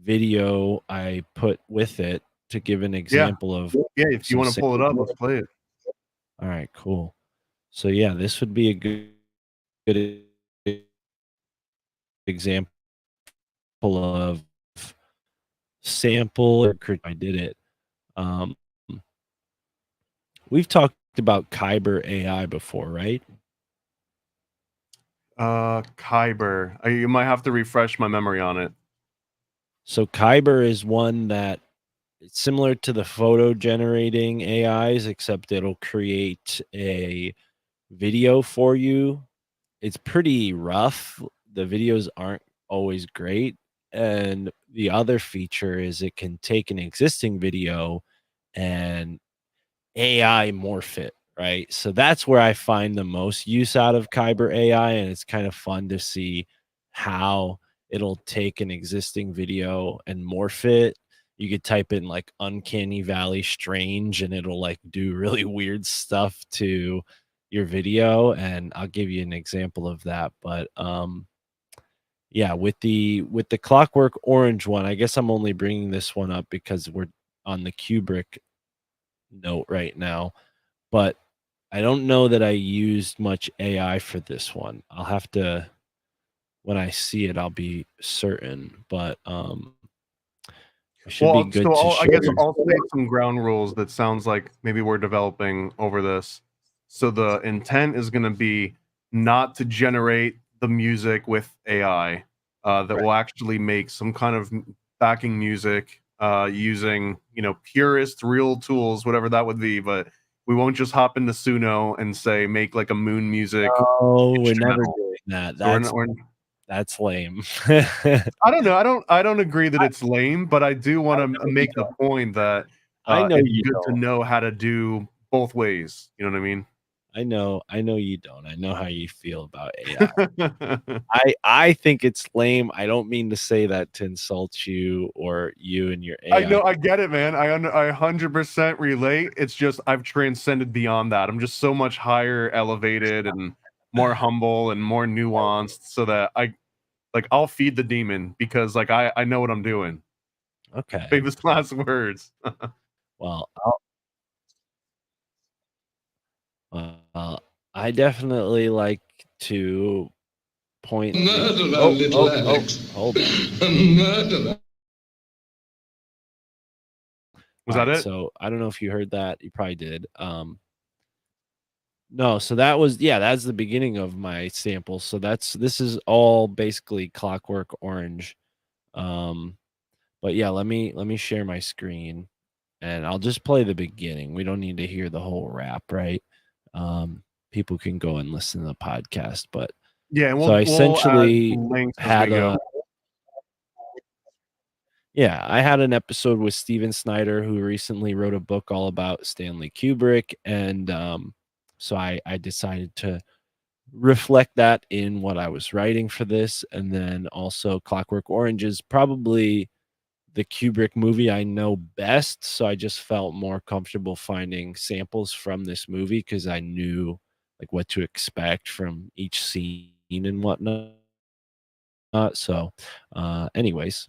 video I put with it to give an example of. Yeah, if you want to pull it up, let's play it. All right, cool. So yeah, this would be a good example of sample or I did it. We've talked about Kyber AI before, right? Kyber. You might have to refresh my memory on it. So Kyber is one that it's similar to the photo generating AIs, except it'll create a video for you. It's pretty rough. The videos aren't always great. And the other feature is it can take an existing video and AI morph it, right? So that's where I find the most use out of Kyber AI, and it's kind of fun to see how it'll take an existing video and morph it. You could type in like uncanny valley strange and it'll like do really weird stuff to your video, and I'll give you an example of that. But yeah, with the Clockwork Orange one, I guess I'm only bringing this one up because we're on the Kubrick note right now, but I don't know that I used much AI for this one. I'll have to, when I see it, I'll be certain, but it should be good to I guess share. I'll say some ground rules that sounds like maybe we're developing over this. So the intent is going to be not to generate the music with AI, that will actually make some kind of backing music using purist real tools, whatever that would be. But we won't just hop into Suno and say make like a moon music. Oh, we're never doing that. That's lame. I don't know. I don't agree that it's lame, but I do want to make the point that I know it's you good don't. to know how to do both ways. You know what I mean? I know you don't. I know how you feel about AI. I think it's lame. I don't mean to say that to insult you or you and your AI. I know, I get it, man. I 100% relate. It's just I've transcended beyond that. I'm just so much higher elevated and more humble and more nuanced, so that I'll feed the demon because I know what I'm doing. Okay. Famous last words. Well, I definitely like to point. Hold on. Was that it? So I don't know if you heard that. You probably did. No, so that's the beginning of my samples. So this is all basically Clockwork Orange. But yeah, let me share my screen and I'll just play the beginning. We don't need to hear the whole rap, right? People can go and listen to the podcast, but Yeah, and so I we'll add essentially links as had we go. I had an episode with Steven Snyder, who recently wrote a book all about Stanley Kubrick, and so I decided to reflect that in what I was writing for this, and then also Clockwork Orange is probably the Kubrick movie I know best, so I just felt more comfortable finding samples from this movie because I knew like what to expect from each scene and whatnot. So, anyways,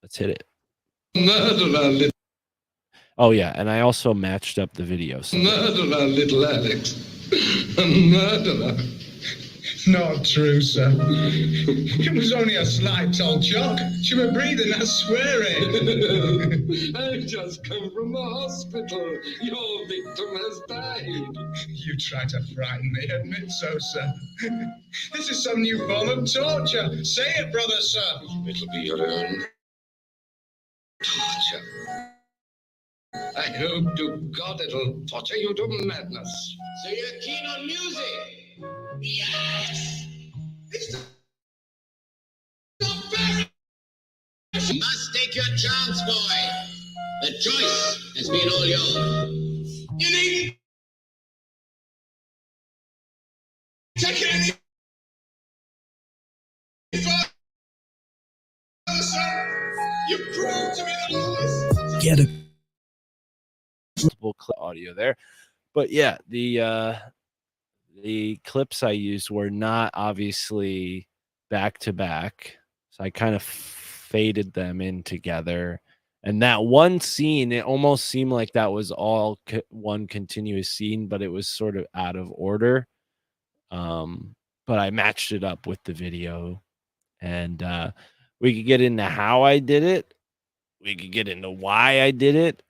let's hit it. Murderer, Oh yeah, and I also matched up the video. So murderer, little Alex. A murderer. Not true, sir. It was only a slight old shock. She was breathing, I swear it. I've just come from the hospital. Your victim has died. You try to frighten me, admit so, sir. This is some new form of torture. Say it, brother, sir. It'll be your own torture. I hope to God it'll torture you to madness. So you're keen on music? Yes! It's not fair! You must take your chance, boy. The choice has been all yours. You needn't take it any further, sir. You proved to me the last. get a audio there, but yeah, the clips I used were not obviously back to back, so I kind of faded them in together. And that one scene, it almost seemed like that was all one continuous scene, but it was sort of out of order. But I matched it up with the video, and we could get into how I did it. We could get into why I did it.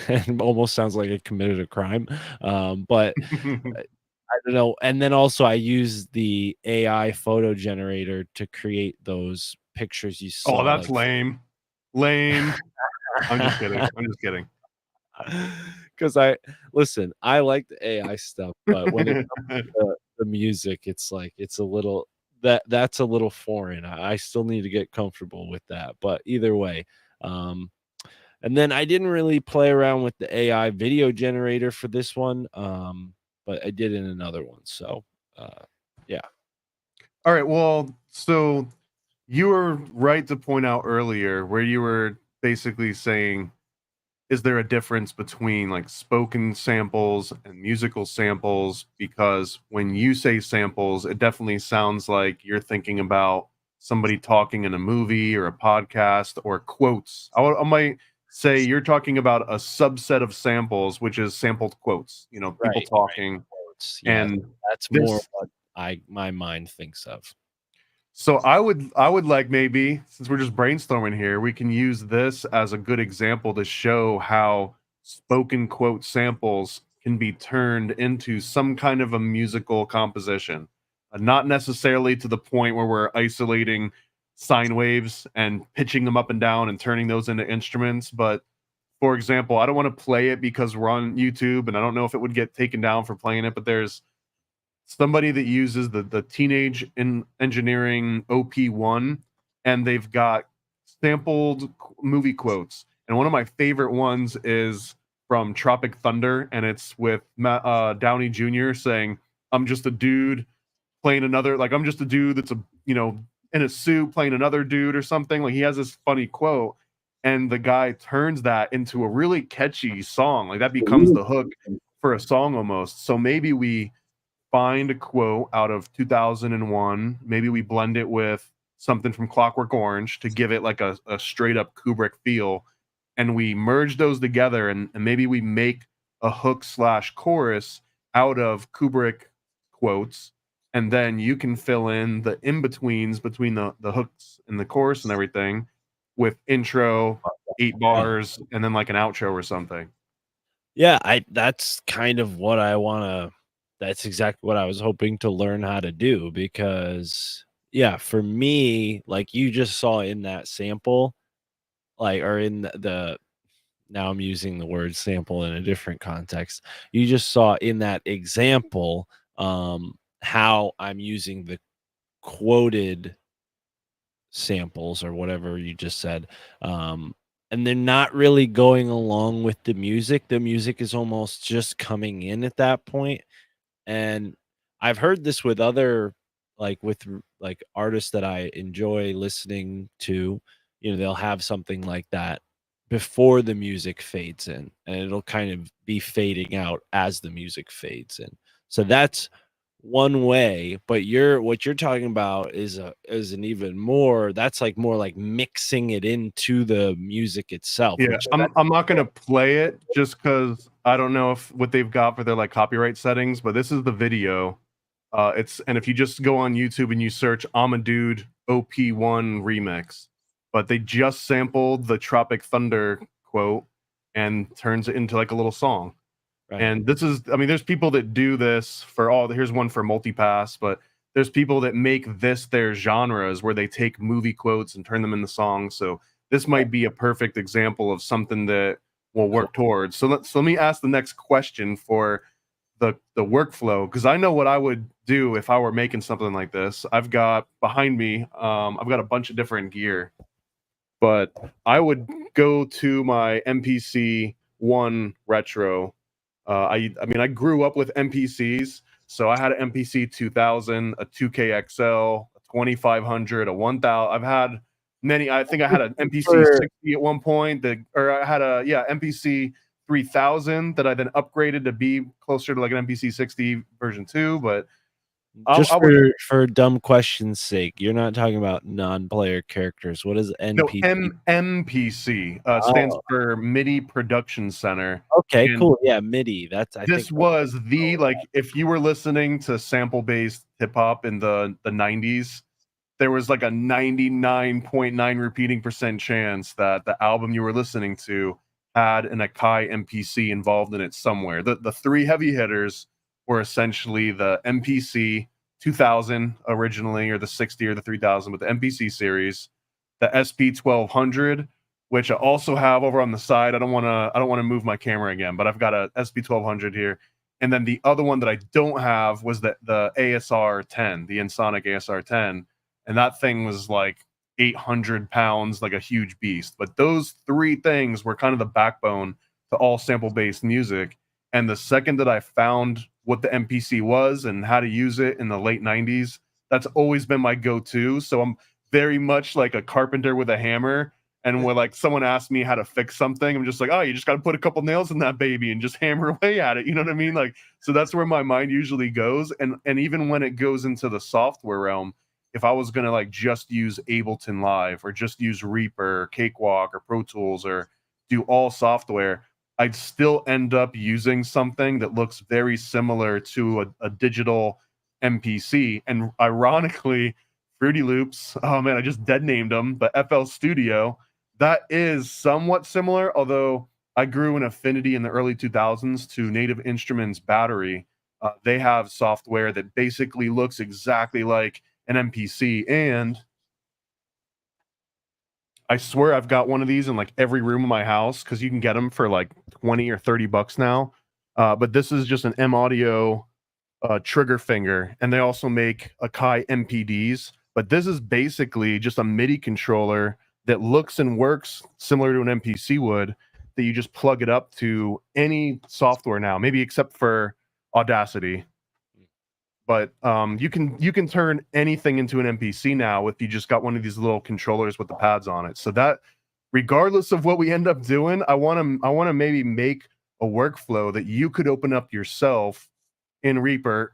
It almost sounds like I committed a crime. But I don't know. And then also I used the AI photo generator to create those pictures you saw. Oh, that's lame. Lame. I'm just kidding. I'm just kidding. Because listen, I like the AI stuff, but when it comes to the music, it's like it's a little that's a little foreign. I still need to get comfortable with that. But either way, and then I didn't really play around with the AI video generator for this one, but I did in another one. So, yeah. All right. Well, so you were right to point out earlier where you were basically saying, is there a difference between like spoken samples and musical samples? Because when you say samples, it definitely sounds like you're thinking about somebody talking in a movie or a podcast or quotes. I might say you're talking about a subset of samples, which is sampled quotes, you know, people Right, talking. Yeah, And that's more this, what my mind thinks of. so I would like, maybe since we're just brainstorming here, we can use this as a good example to show how spoken quote samples can be turned into some kind of a musical composition. Not necessarily to the point where we're isolating sine waves and pitching them up and down and turning those into instruments, but for example, I don't want to play it because we're on YouTube and I don't know if it would get taken down for playing it, but there's somebody that uses the teenage in engineering op1, and they've got sampled movie quotes, and one of my favorite ones is from Tropic Thunder, and it's with Downey Jr. saying, I'm just a dude playing another, like I'm just a dude that's a, you know, in a suit playing another dude or something. Like he has this funny quote, and the guy turns that into a really catchy song. Like that becomes the hook for a song almost. So maybe we find a quote out of 2001. Maybe we blend it with something from Clockwork Orange to give it like a straight up Kubrick feel. And we merge those together, and maybe we make a hook slash chorus out of Kubrick quotes. And then you can fill in the in betweens between the hooks and the chorus and everything with intro, 8 bars, and then like an outro or something. Yeah, that's kind of what I want to That's exactly what I was hoping to learn how to do because, yeah, for me, like you just saw in that sample, like, or in the now I'm using the word sample in a different context. You just saw in that example, how I'm using the quoted samples or whatever you just said. Um, and they're not really going along with the music. The music is almost just coming in at that point. And I've heard this with other like artists that I enjoy listening to, they'll have something like that before the music fades in, and it'll kind of be fading out as the music fades in. So that's one way, but what you're talking about is an even more that's like more like mixing it into the music itself, Yeah, which I'm not gonna play it just because I don't know if what they've got for their like copyright settings, but this is the video. And if you just go on YouTube and you search "I'm a Dude OP1 remix," but they just sampled the Tropic Thunder quote and turns it into like a little song. right. And this is, I mean, there's people that do this for all. Here's one for Multipass, but there's people that make this their genres where they take movie quotes and turn them into songs. So this might be a perfect example of something that we'll work towards. So let me ask the next question for the workflow, because I know what I would do if I were making something like this. I've got behind me, I've got a bunch of different gear, but I would go to my MPC one retro. I mean, I grew up with MPCs, so I had an MPC 2000, a 2KXL, a 2500, a 1000. I've had many. I think I had an MPC 60 at one point. Or I had a MPC 3000 that I then upgraded to be closer to like an MPC 60 version 2. But Just I would for dumb question's sake, you're not talking about non-player characters. What is no NPC? MPC stands Oh, for MIDI Production Center. okay, And cool. Yeah, MIDI. I think this was the like if you were listening to sample based hip hop in the 90s, there was like a 99.9 repeating percent chance that the album you were listening to had an Akai MPC involved in it somewhere. The three heavy hitters were essentially the MPC 2000 originally, or the 60 or the 3000, with the MPC series, the SP 1200, which I also have over on the side. I don't want to move my camera again, but I've got a SP 1200 here. And then the other one that I don't have was the ASR 10, the Ensoniq ASR 10, and that thing was like 800 pounds, like a huge beast. But those three things were kind of the backbone to all sample based music. And the second that I found what the MPC was and how to use it in the late 90s, that's always been my go to. So I'm very much like a carpenter with a hammer. And when like someone asks me how to fix something, I'm just like, oh, you just got to put a couple nails in that baby and just hammer away at it. You know what I mean? Like, so that's where my mind usually goes. And even when it goes into the software realm, if I was gonna like just use Ableton Live or just use Reaper or Cakewalk or Pro Tools or do all software, I'd still end up using something that looks very similar to a digital MPC. And ironically, Fruity Loops, oh man, I just dead named them, but FL Studio, that is somewhat similar, although I grew an affinity in the early 2000s to Native Instruments Battery. They have software that basically looks exactly like an MPC, and I swear I've got one of these in like every room of my house because you can get them for like 20 or 30 bucks now. But this is just an M Audio trigger finger, and they also make Akai MPDs. But this is basically just a MIDI controller that looks and works similar to an MPC would, that you just plug it up to any software now, maybe except for Audacity. But you can turn anything into an MPC now if you just got one of these little controllers with the pads on it. So that, regardless of what we end up doing, I want to maybe make a workflow that you could open up yourself in Reaper.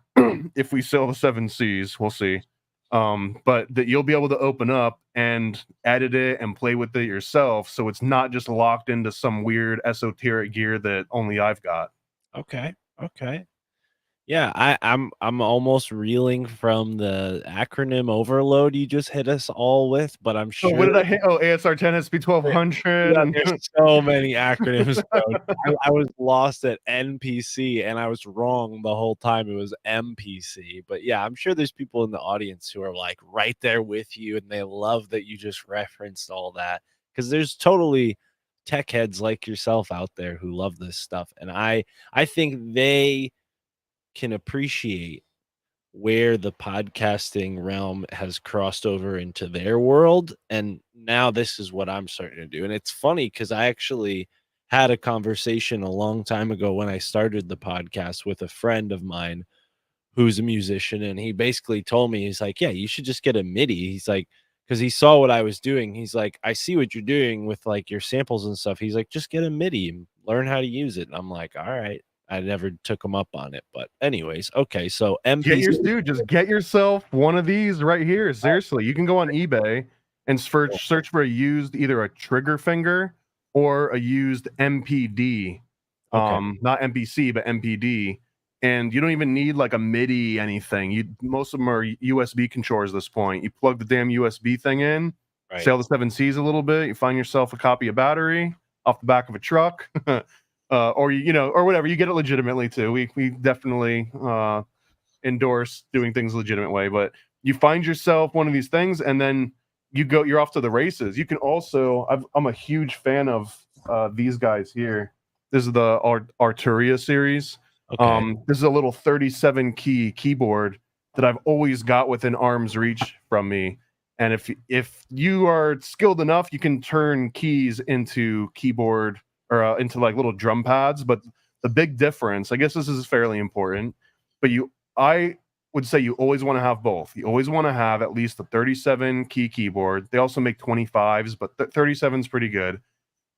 If we sell the 7Cs, we'll see. But that you'll be able to open up and edit it and play with it yourself, so it's not just locked into some weird esoteric gear that only I've got. okay. Okay. Yeah, I'm almost reeling from the acronym overload you just hit us all with, but I'm Oh, what sure did I hit? Oh, ASR 10 SP 1200 yeah, and there's so many acronyms, bro. I was lost at NPC and I was wrong the whole time. It was MPC. But yeah, I'm sure there's people in the audience who are like right there with you and they love that you just referenced all that because there's totally tech heads like yourself out there who love this stuff. And I think they can appreciate where the podcasting realm has crossed over into their world. And now this is what I'm starting to do. And it's funny because I actually had a conversation a long time ago when I started the podcast with a friend of mine who's a musician. And he basically told me, he's like, yeah, you should just get a MIDI. He's like, because he saw what I was doing. He's like, I see what you're doing with like your samples and stuff. He's like, just get a MIDI and learn how to use it. And I'm like, all right. I never took him up on it. But anyways, okay. So MPC. just get yourself one of these right here. Seriously, you can go on eBay and search for a used either a trigger finger or a used MPD. Okay. Not MPC, but MPD. And you don't even need like a MIDI anything. Most of them are USB controllers at this point. You plug the damn USB thing in, Right. sail the seven seas a little bit, you find yourself a copy of battery off the back of a truck. Or or whatever. You get it legitimately too. We definitely endorse doing things the legitimate way. But you find yourself one of these things, and then you're off to the races. You can also. I'm a huge fan of these guys here. This is the Arturia series. Okay. This is a little 37 key keyboard that I've always got within arm's reach from me. And if you are skilled enough, you can turn keys into keyboard or into like little drum pads. But the big difference, I guess this is fairly important, but I would say you always want to have both. You always want to have at least a 37 key keyboard. They also make 25s, but 37 is pretty good.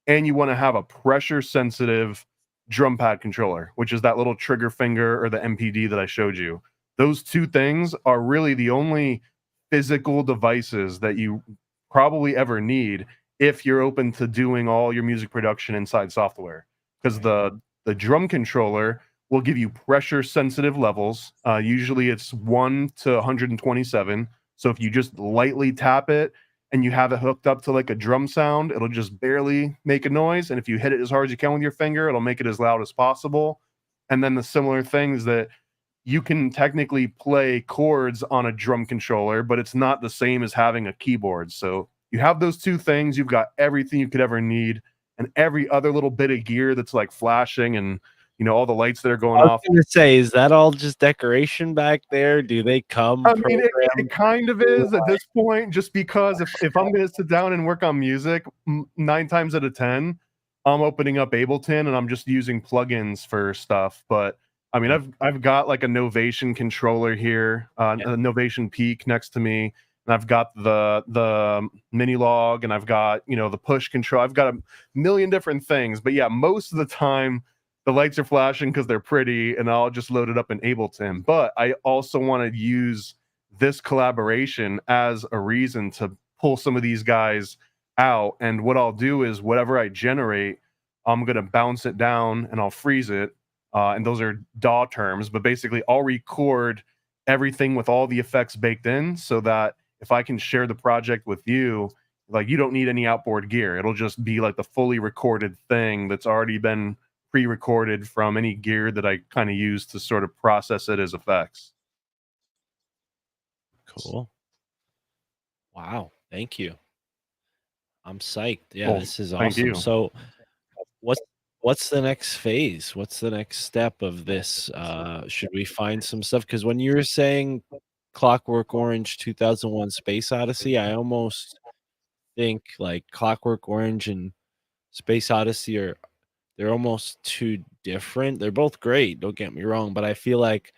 And you want to have a pressure sensitive drum pad controller, which is that little trigger finger or the MPD that I showed you. Those two things are really the only physical devices that you probably ever need if you're open to doing all your music production inside software, because the drum controller will give you pressure sensitive levels. Usually it's 1 to 127. So if you just lightly tap it and you have it hooked up to like a drum sound, it'll just barely make a noise. And if you hit it as hard as you can with your finger, it'll make it as loud as possible. And then the similar things that you can technically play chords on a drum controller, but it's not the same as having a keyboard. So you have those two things, you've got everything you could ever need, and every other little bit of gear that's like flashing and all the lights that are going I was off. gonna say, is that all just decoration back there? Do they come I mean, it programmed? kind of is at this point, just because if I'm going to sit down and work on music, 9 times out of 10, I'm opening up Ableton and I'm just using plugins for stuff. But I mean, I've got like a Novation controller here, a Novation Peak next to me, and I've got the mini log, and I've got the push control. I've got a million different things. But yeah, most of the time the lights are flashing because they're pretty, and I'll just load it up in Ableton. But I also want to use this collaboration as a reason to pull some of these guys out. And what I'll do is whatever I generate, I'm going to bounce it down and I'll freeze it. And those are DAW terms, but basically I'll record everything with all the effects baked in so that if I can share the project with you, like you don't need any outboard gear. It'll just be like the fully recorded thing that's already been pre-recorded from any gear that I kind of use to sort of process it as effects. Cool. Wow. Thank you. I'm psyched. Yeah, Well, this is thank awesome. you. So what's the next phase? What's the next step of this? Should we find some stuff? Because when you were saying Clockwork Orange 2001 Space Odyssey, I almost think like Clockwork Orange and Space Odyssey they're almost too different. They're both great, don't get me wrong, but I feel like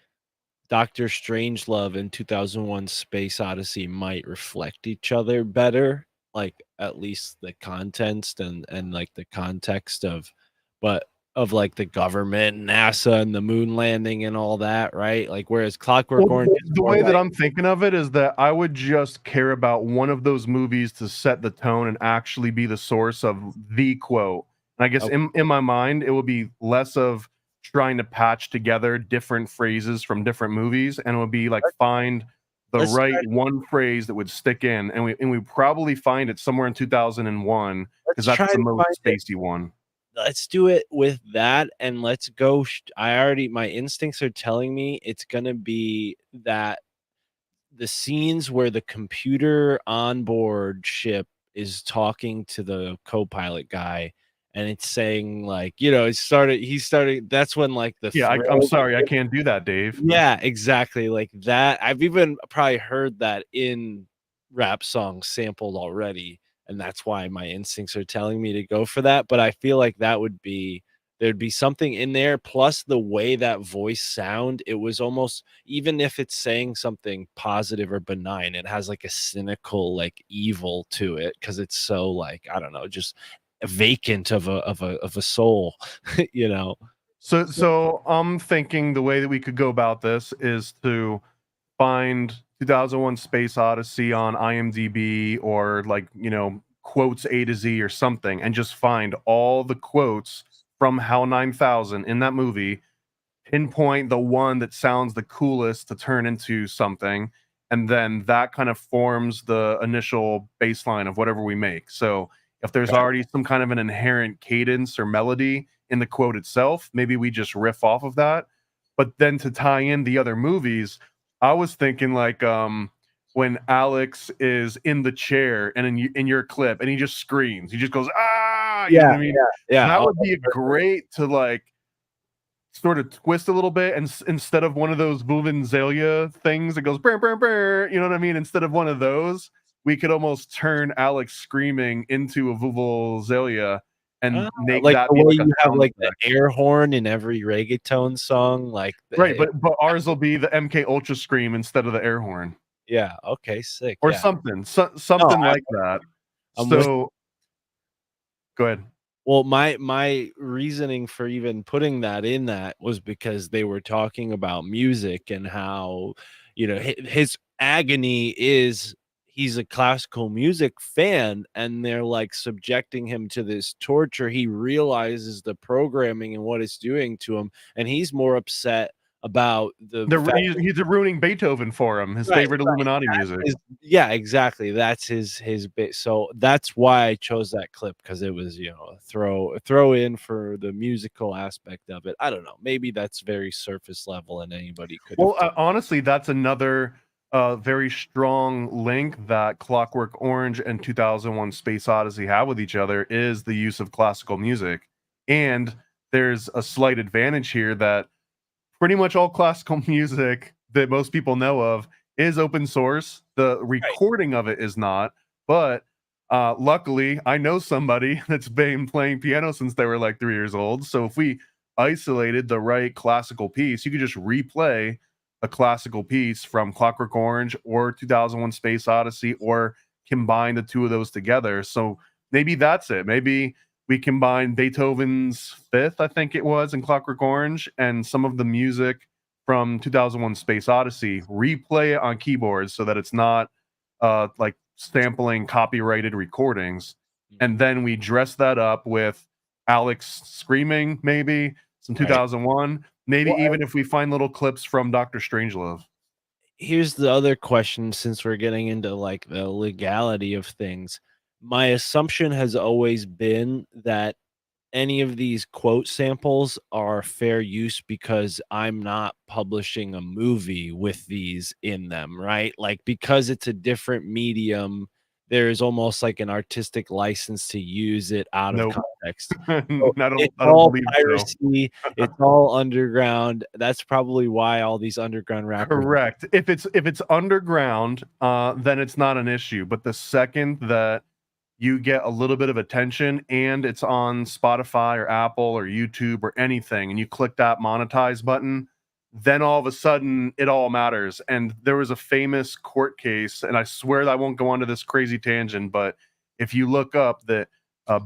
Doctor Strangelove and 2001 Space Odyssey might reflect each other better, like at least the context and like the context of like the government, NASA and the moon landing and all that, right? Like whereas Clockwork Well, Orange is the more way that like I'm thinking of it is that I would just care about one of those movies to set the tone and actually be the source of the quote. And I guess Okay. in my mind, it would be less of trying to patch together different phrases from different movies, and it would be like find the let's right try one phrase that would stick in, and we probably find it somewhere in 2001 because let's try that's the to most find it. spacey one. Let's do it with that, and let's go. My instincts are telling me it's gonna be that the scenes where the computer on board ship is talking to the co-pilot guy, and it's saying like, he started. That's when like the Yeah, I'm sorry, I can't do that, Dave. Yeah, exactly, like that. I've even probably heard that in rap songs sampled already, and that's why my instincts are telling me to go for that, but I feel like there'd be something in there, plus the way that voice sound, it was almost even if it's saying something positive or benign, it has, like, a cynical, like, evil to it because it's so, like, I don't know, just vacant of a soul, you know? So I'm thinking the way that we could go about this is to find 2001 Space Odyssey on IMDb or like, quotes A to Z or something, and just find all the quotes from HAL 9000 in that movie, pinpoint the one that sounds the coolest to turn into something, and then that kind of forms the initial baseline of whatever we make. So if there's already some kind of an inherent cadence or melody in the quote itself, maybe we just riff off of that. But then to tie in the other movies, I was thinking like when Alex is in the chair and in your clip and he just screams, he just goes, ah, you know Yeah, what I mean? yeah. That Oh, would be great to like sort of twist a little bit, and instead of one of those Zelia things that goes brr, brr, brr, you know what I mean? Instead of one of those, we could almost turn Alex screaming into a Zelia and make like that the be way like a you have, sound like, the effect. air horn in every reggaeton song, like, Right, but ours will be the MK Ultra scream instead of the air horn yeah, okay, sick, or yeah. something, No, something like that. I'm with So go ahead. Well, my reasoning for even putting that in that was because they were talking about music and how, his agony is he's a classical music fan, and they're, like, subjecting him to this torture. He realizes the programming and what it's doing to him, and he's more upset about the fact. He's ruining Beethoven for him, his Right, favorite Illuminati music. yeah, exactly. That's his bit. So that's why I chose that clip because it was, a throw in for the musical aspect of it. I don't know. Maybe that's very surface level and anybody could have Well, honestly, that's another very strong link that Clockwork Orange and 2001 Space Odyssey have with each other is the use of classical music. And there's a slight advantage here that pretty much all classical music that most people know of is open source. The Right. recording of it is not, but luckily, I know somebody that's been playing piano since they were like 3 years old. So if we isolated the right classical piece, you could just replay a classical piece from Clockwork Orange or 2001 Space Odyssey or combine the two of those together. So maybe that's it. Maybe we combine Beethoven's Fifth, I think it was, in Clockwork Orange, and some of the music from 2001 Space Odyssey, replay it on keyboards so that it's not like sampling copyrighted recordings. And then we dress that up with Alex screaming, maybe some Right. 2001, maybe Well, even if we find little clips from Dr. Strangelove. here's the other question since we're getting into like the legality of things. My assumption has always been that any of these quote samples are fair use because I'm not publishing a movie with these in them, right? Like because it's a different medium, there's almost like an artistic license to use it out of Nope. context. I So don't it's all believe so. piracy, it's all underground. That's probably why all these underground rappers. Correct. If it's underground, then it's not an issue. But the second that you get a little bit of attention and it's on Spotify or Apple or YouTube or anything, and you click that monetize button, then all of a sudden it all matters. And there was a famous court case, and I swear that I won't go on to this crazy tangent, but if you look up that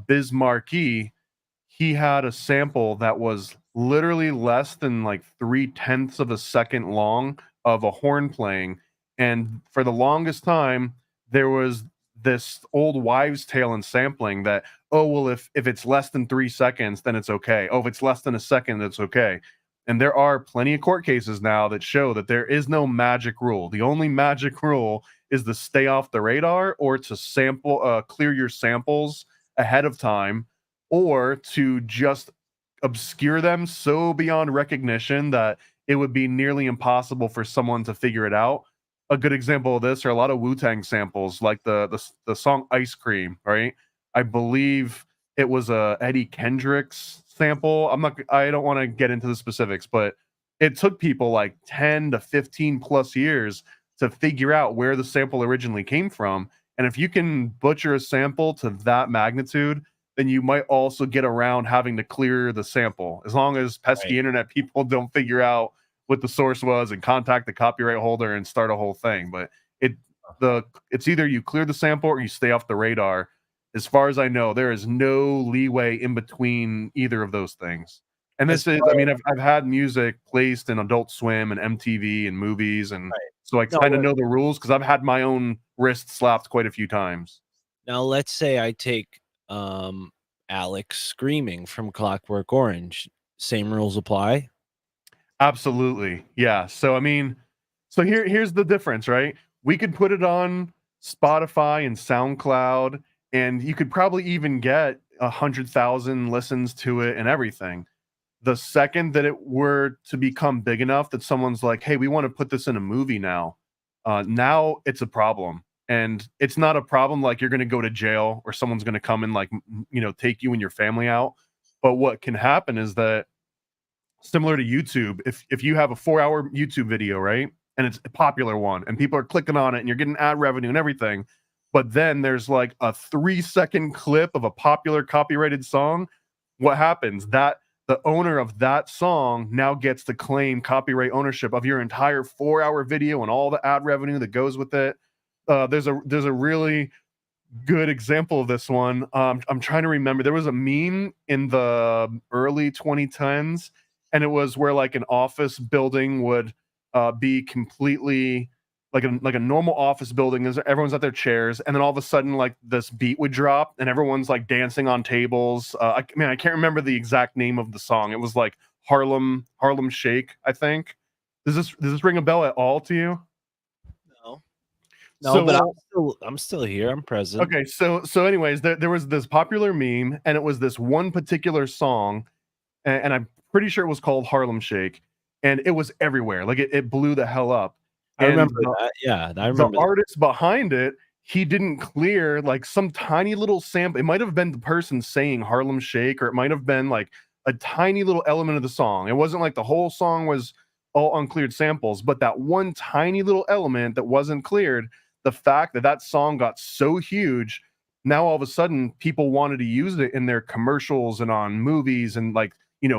Biz Markie, he had a sample that was literally less than like 3/10 of a second long of a horn playing. And for the longest time, there was this old wives' tale and sampling that, oh well, if it's less than 3 seconds, then it's okay. Oh, if it's less than a second, that's okay. And there are plenty of court cases now that show that there is no magic rule. The only magic rule is to stay off the radar, or to clear your samples ahead of time, or to just obscure them so beyond recognition that it would be nearly impossible for someone to figure it out. A good example of this are a lot of Wu-Tang samples, like the song Ice Cream, right? I believe it was a Eddie Kendricks sample. I don't want to get into the specifics, but it took people like 10 to 15 plus years to figure out where the sample originally came from. And if you can butcher a sample to that magnitude, then you might also get around having to clear the sample, as long as pesky internet people don't figure out what the source was and contact the copyright holder and start a whole thing. But it's either you clear the sample or you stay off the radar. As far as I know, there is no leeway in between either of those things. And this is, I mean, I've had music placed in Adult Swim and MTV and movies, and so I kind of know the rules because I've had my own wrist slapped quite a few times. Now, let's say I take Alex Screaming from Clockwork Orange. Same rules apply? Absolutely. Yeah. So, I mean, so here's the difference, right? We could put it on Spotify and SoundCloud, and you could probably even get 100,000 listens to it and everything. The second that it were to become big enough that someone's like, hey, we want to put this in a movie now, now it's a problem. And it's not a problem like you're going to go to jail or someone's going to come and, like, take you and your family out. But what can happen is that, similar to YouTube, if you have a 4-hour YouTube video, right, and it's a popular one and people are clicking on it and you're getting ad revenue and everything, but then there's like a 3-second clip of a popular copyrighted song, what happens? That the owner of that song now gets to claim copyright ownership of your entire 4-hour video and all the ad revenue that goes with it. There's a really good example of this one. I'm trying to remember. There was a meme in the early 2010s, and it was where, like, an office building would be completely like a normal office building, is everyone's at their chairs, and then all of a sudden, like, this beat would drop and everyone's like dancing on tables. I can't remember the exact name of the song. It was like Harlem Shake, I think. Does this ring a bell at all to you? No, but I'm still here. I'm present. Okay, so anyways, there was this popular meme, and it was this one particular song, and I'm pretty sure it was called Harlem Shake, and it was everywhere. Like, it blew the hell up. I remember that. Yeah, I remember. The artist behind it, he didn't clear like some tiny little sample. It might have been the person saying Harlem Shake, or it might have been like a tiny little element of the song. It wasn't like the whole song was all uncleared samples, but that one tiny little element that wasn't cleared. The fact that song got so huge, now all of a sudden people wanted to use it in their commercials and on movies, and, like,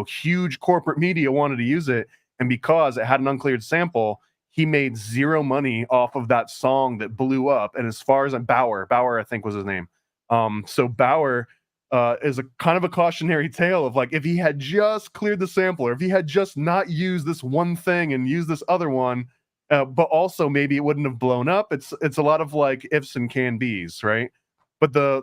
huge corporate media wanted to use it. And because it had an uncleared sample, he made zero money off of that song that blew up. And as far as Bauer, I think was his name. So Bauer is a kind of a cautionary tale of, like, if he had just cleared the sample, or if he had just not used this one thing and used this other one, but also maybe it wouldn't have blown up. It's a lot of, like, ifs and can be's, right? But the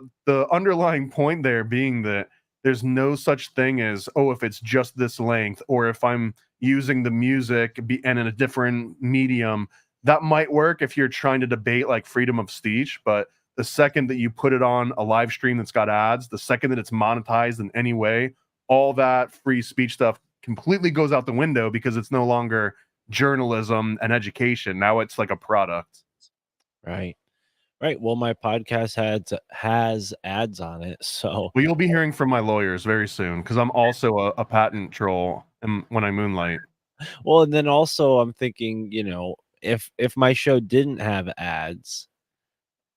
underlying point there being that there's no such thing as, oh, if it's just this length, or if I'm using the music and in a different medium, that might work if you're trying to debate, like, freedom of speech. But the second that you put it on a live stream that's got ads, the second that it's monetized in any way, all that free speech stuff completely goes out the window, because it's no longer journalism and education. Now it's like a product. Right. Well, my podcast has ads on it, so. Well, you'll be hearing from my lawyers very soon, because I'm also a patent troll when I moonlight. Well, and then also I'm thinking, if my show didn't have ads,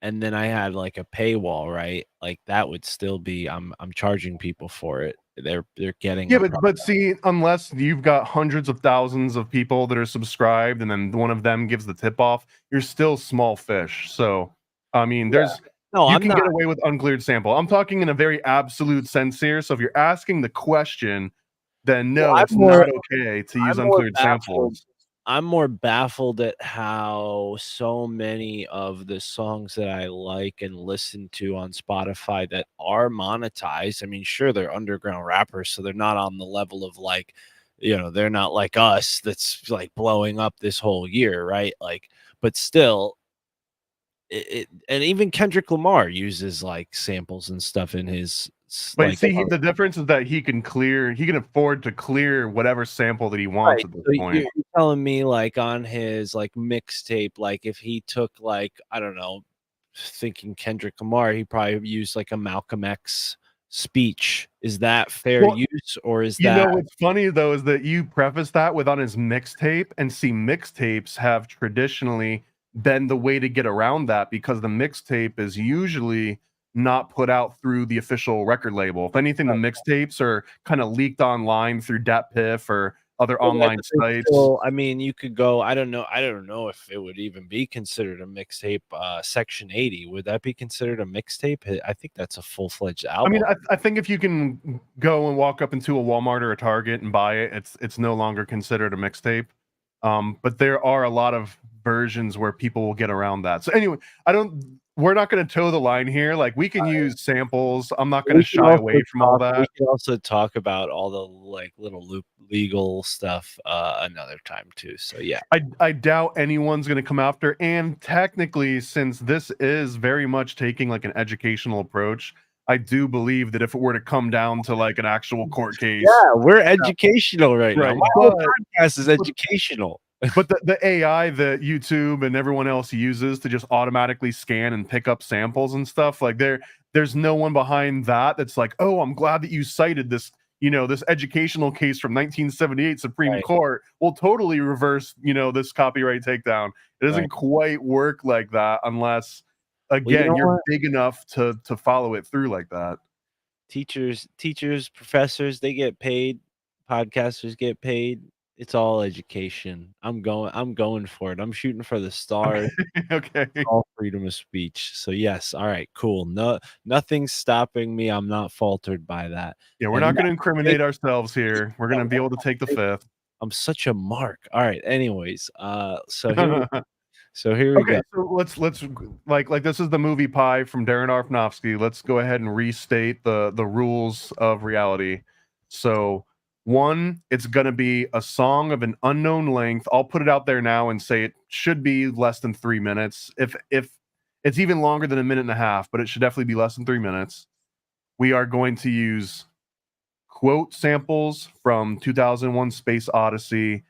and then I had like a paywall, right? Like, that would still be, I'm charging people for it. They're getting. Yeah, but see, unless you've got hundreds of thousands of people that are subscribed, and then one of them gives the tip off, you're still small fish. So, I mean, you can get away with uncleared sample. I'm talking in a very absolute sense here. So if you're asking the question, then no, it's not okay to use uncleared samples. I'm more baffled at how so many of the songs that I like and listen to on Spotify that are monetized. I mean, sure, they're underground rappers, so they're not on the level of like, they're not like us that's like blowing up this whole year, right? Like, but still, and even Kendrick Lamar uses like samples and stuff in his But see, the difference is that he can afford to clear whatever sample that he wants right. at this So point. you're telling me like on his like mixtape, like if he took like, I don't know, thinking Kendrick Lamar, he probably used like a Malcolm X speech. Is that fair Well, use, or is that what's funny though is that you preface that with on his mixtape, and see, mixtapes have traditionally been the way to get around that because the mixtape is usually not put out through the official record label. If anything, the mixtapes are kind of leaked online through DatPiff or other online sites. still, I mean, you could go, I don't know if it would even be considered a mixtape. Section 80, would that be considered a mixtape? I think that's a full-fledged I album. mean, I think if you can go and walk up into a Walmart or a Target and buy it, it's no longer considered a mixtape. But there are a lot of versions where people will get around that. So anyway, we're not going to toe the line here. Like, we can use samples. I'm not going to shy away from all that. We can also talk about all the like little legal stuff another time too. So yeah, I doubt anyone's going to come after. And technically, since this is very much taking like an educational approach, I do believe that if it were to come down to like an actual court case, yeah, we're educational right now. right, My whole podcast is educational. but the AI that YouTube and everyone else uses to just automatically scan and pick up samples and stuff, like there's no one behind that's like, oh, I'm glad that you cited this, this educational case from 1978 Supreme Right. Court will totally reverse, this copyright takedown. It doesn't Right. quite work like that unless, again, you're big enough to follow it through like that. Teachers, professors, they get paid. Podcasters get paid. It's all education. I'm going for it. I'm shooting for the stars. Okay. All freedom of speech. So yes, all right, cool. No, nothing's stopping me. I'm not faltered by that. Yeah, we're And not going to incriminate ourselves here. We're going to be able to take the fifth. I'm such a mark. All right. Anyways, so here we Okay, go. so let's like this is the movie Pie from Darren Aronofsky. Let's go ahead and restate the rules of reality. So, one, it's going to be a song of an unknown length. I'll put it out there now and say it should be less than 3 minutes. If it's even longer than a minute and a half, but it should definitely be less than 3 minutes. We are going to use quote samples from 2001 Space Odyssey,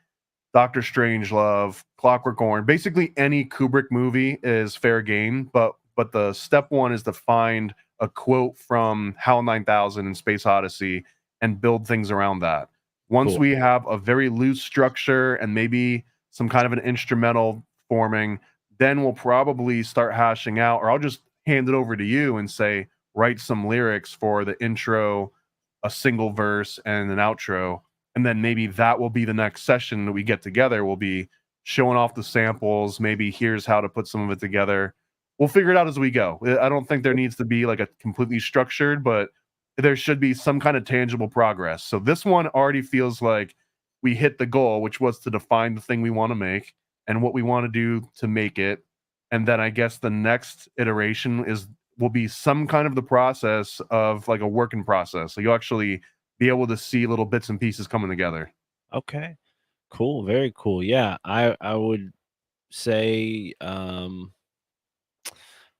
Doctor Strangelove, Clockwork Orange. Basically, any Kubrick movie is fair game, but the step one is to find a quote from HAL 9000 and Space Odyssey and build things around that. Once Cool. we have a very loose structure and maybe some kind of an instrumental forming, then we'll probably start hashing out, or I'll just hand it over to you and say, write some lyrics for the intro, a single verse, and an outro. And then maybe that will be the next session that we get together. We'll be showing off the samples. Maybe here's how to put some of it together. We'll figure it out as we go. I don't think there needs to be like a completely structured, but there should be some kind of tangible progress. So this one already feels like we hit the goal, which was to define the thing we want to make and what we want to do to make it. And then I guess the next iteration will be some kind of the process of like a working process. So you'll actually be able to see little bits and pieces coming together. Okay. Cool. Very cool. Yeah. I would say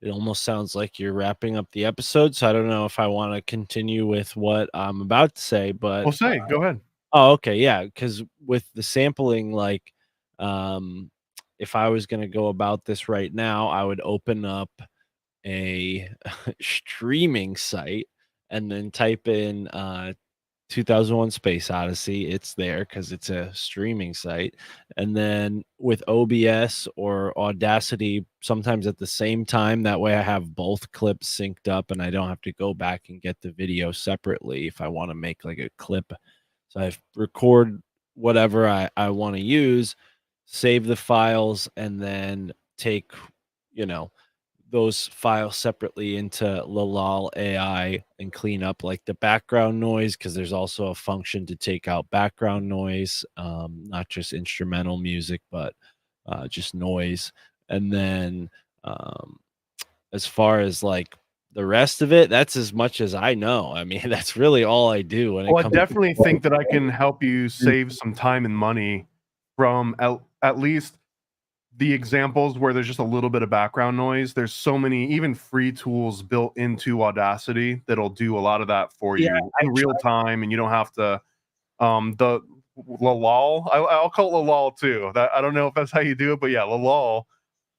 it almost sounds like you're wrapping up the episode. So I don't know if I want to continue with what I'm about to say, but Well, go ahead. Oh, okay. Yeah. Because with the sampling, like if I was gonna go about this right now, I would open up a streaming site and then type in 2001 Space Odyssey. It's there because it's a streaming site. And then with OBS or Audacity, sometimes at the same time. That way I have both clips synced up and I don't have to go back and get the video separately if I want to make like a clip. So I record whatever I want to use, save the files, and then take, those files separately into Lalal AI and clean up like the background noise, because there's also a function to take out background noise, not just instrumental music, but just noise. And then as far as like the rest of it, that's as much as I know. I mean, that's really all I do when it Well, I comes definitely think that I can help you Mm. save some time and money from at least the examples where there's just a little bit of background noise. There's so many, even free tools built into Audacity that'll do a lot of that for Yeah, you in real time, and you don't have to. The Lalal, I'll call it Lalal too. That I don't know if that's how you do it, but yeah, Lalal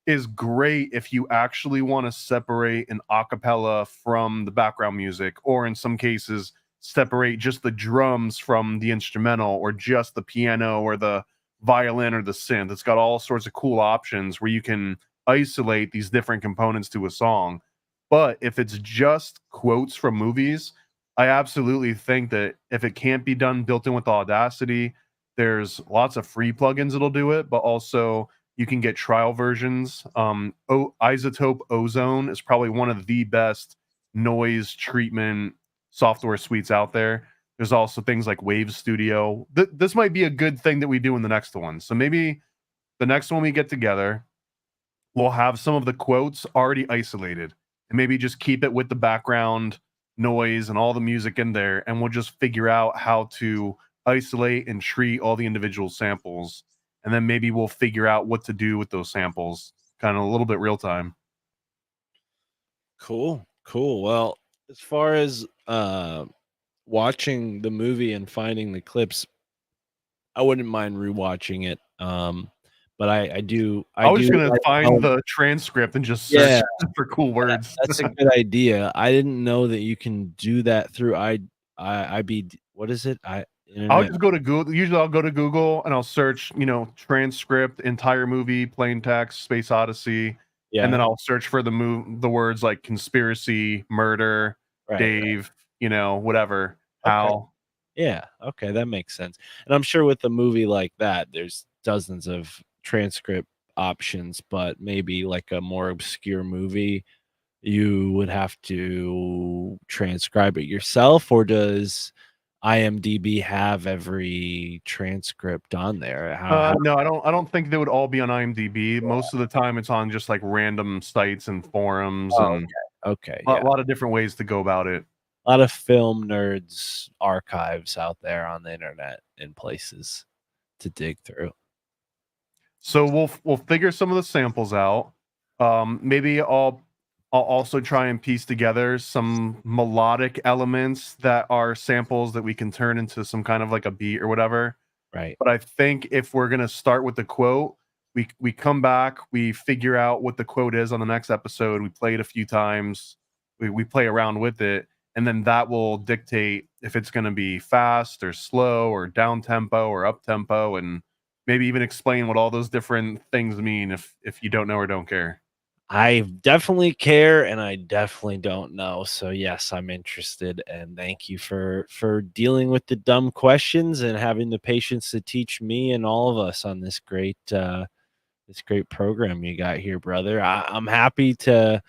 is great if you actually want to separate an acapella from the background music, or in some cases, separate just the drums from the instrumental, or just the piano or the violin or the synth. It's got all sorts of cool options where you can isolate these different components to a song. But if it's just quotes from movies, I absolutely think that if it can't be done built in with Audacity, there's lots of free plugins that'll do it, but also you can get trial versions. Isotope Ozone is probably one of the best noise treatment software suites out there. There's also things like Wave Studio. This might be a good thing that we do in the next one. So maybe the next one we get together, we'll have some of the quotes already isolated, and maybe just keep it with the background noise and all the music in there, and we'll just figure out how to isolate and treat all the individual samples, and then maybe we'll figure out what to do with those samples kind of a little bit real time. Cool. Well, as far as watching the movie and finding the clips, I wouldn't mind rewatching it. But I do I was do just gonna like find the transcript and just search Yeah. for cool words. That's a good idea. I didn't know that you can do that through IB. What is it? I'll Internet. just go to Google. Usually I'll go to Google and I'll search, transcript, entire movie, plain text, Space Odyssey, and then Yeah. I'll search for the words like conspiracy, murder, Right. Dave, whatever, Okay. Hal. Yeah. Okay. That makes sense. And I'm sure with a movie like that, there's dozens of transcript options, but maybe like a more obscure movie, you would have to transcribe it yourself, or does IMDb have every transcript on there? No, I don't think they would all be on IMDb. Most of the time it's on just like random sites and forums, Oh, and okay. a Yeah. lot of different ways to go about it. A lot of film nerds archives out there on the internet and places to dig through. So we'll figure some of the samples out. Maybe I'll also try and piece together some melodic elements that are samples that we can turn into some kind of like a beat or whatever. Right. But I think if we're gonna start with the quote, we come back, we figure out what the quote is on the next episode. We play it a few times, we play around with it, and then that will dictate if it's gonna be fast or slow or down tempo or up tempo, and maybe even explain what all those different things mean if you don't know or don't care. I definitely care, and I definitely don't know. So yes, I'm interested, and thank you for dealing with the dumb questions and having the patience to teach me and all of us on this great program you got here, brother. I'm happy to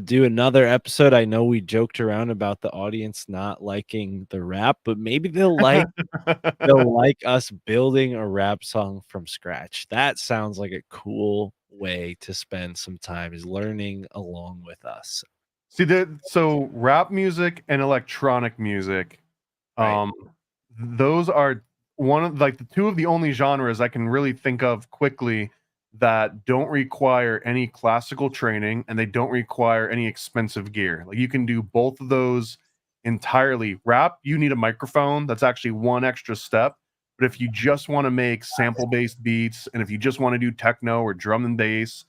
do another episode. I know we joked around about the audience not liking the rap, but maybe they'll like us building a rap song from scratch. That sounds like a cool way to spend some time, is learning along with us. See, so rap music and electronic music, Right. those are one of like the two of the only genres I can really think of quickly that don't require any classical training, and they don't require any expensive gear. Like you can do both of those entirely. Rap, you need a microphone. That's actually one extra step. But if you just want to make sample-based beats, and if you just want to do techno or drum and bass,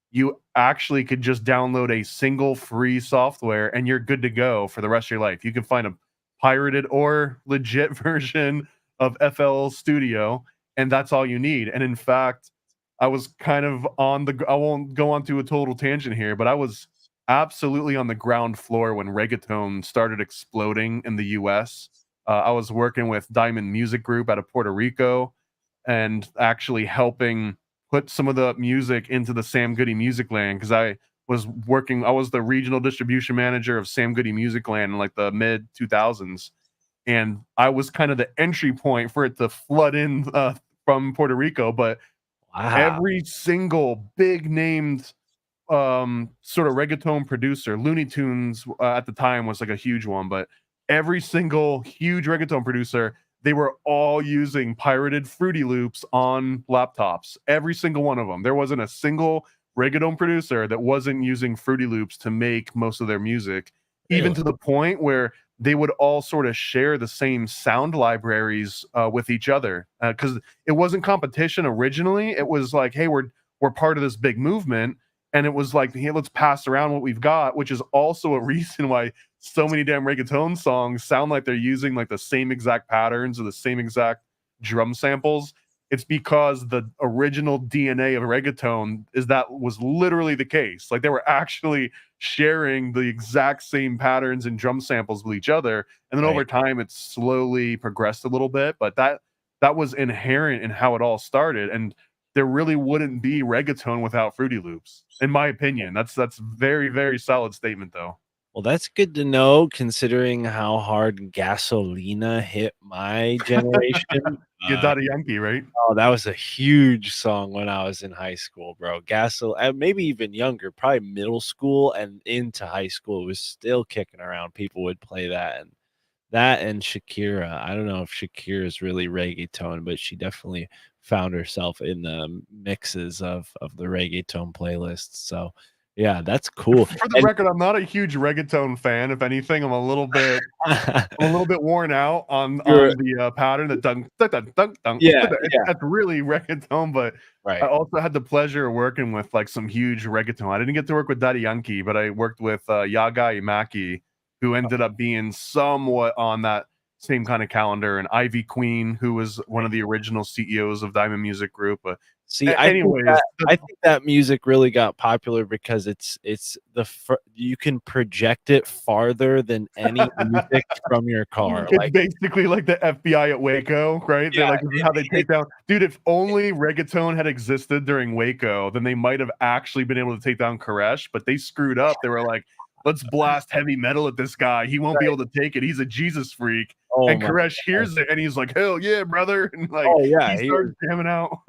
you actually could just download a single free software and you're good to go for the rest of your life. You can find a pirated or legit version of FL Studio, and that's all you need. And in fact, I was kind of I won't go on to a total tangent here, but I was absolutely on the ground floor when reggaeton started exploding in the US. I was working with Diamond Music Group out of Puerto Rico and actually helping put some of the music into the Sam Goody Music Land, because was working. I was the regional distribution manager of Sam Goody Musicland in like the mid 2000s, and I was kind of the entry point for it to flood in from Puerto Rico. But every single big named sort of reggaeton producer, Looney Tunes at the time was like a huge one, but every single huge reggaeton producer, they were all using pirated Fruity Loops on laptops. Every single one of them. There wasn't a single reggaeton producer that wasn't using Fruity Loops to make most of their music, even to the point where they would all sort of share the same sound libraries with each other, because it wasn't competition originally. It was like, hey, we're part of this big movement. And it was like, hey, let's pass around what we've got, which is also a reason why so many damn reggaeton songs sound like they're using like the same exact patterns or the same exact drum samples. It's because the original DNA of reggaeton is that was literally the case. Like they were actually sharing the exact same patterns and drum samples with each other. And then over time, it slowly progressed a little bit, but that was inherent in how it all started. And there really wouldn't be reggaeton without Fruity Loops, in my opinion. That's very, very solid statement, though. Well, that's good to know, considering how hard Gasolina hit my generation. Get Daddy Yankee, right? Oh, that was a huge song when I was in high school, bro. Maybe even younger, probably middle school and into high school. It was still kicking around. People would play that, and Shakira. I don't know if Shakira is really reggaeton, but she definitely found herself in the mixes of the reggaeton playlists. So yeah, that's cool. For the record, I'm not a huge reggaeton fan. If anything, I'm a little bit worn out on the pattern, the dunk, dunk, dunk, dunk. Yeah, that's really reggaeton. But I also had the pleasure of working with like some huge reggaeton. I didn't get to work with Daddy Yankee, but I worked with Yaga Imaki, who ended up being somewhat on that same kind of calendar, and Ivy Queen, who was one of the original CEOs of Diamond Music Group. See, I think that music really got popular because you can project it farther than any music from your car. It's basically like the FBI at Waco, right? Yeah, They're like, this is how they take down. Dude, if only reggaeton had existed during Waco, then they might have actually been able to take down Koresh, but they screwed up. They were like, let's blast heavy metal at this guy. He won't be able to take it. He's a Jesus freak. And Koresh hears it and he's like, hell yeah, brother. And like, he starts jamming out.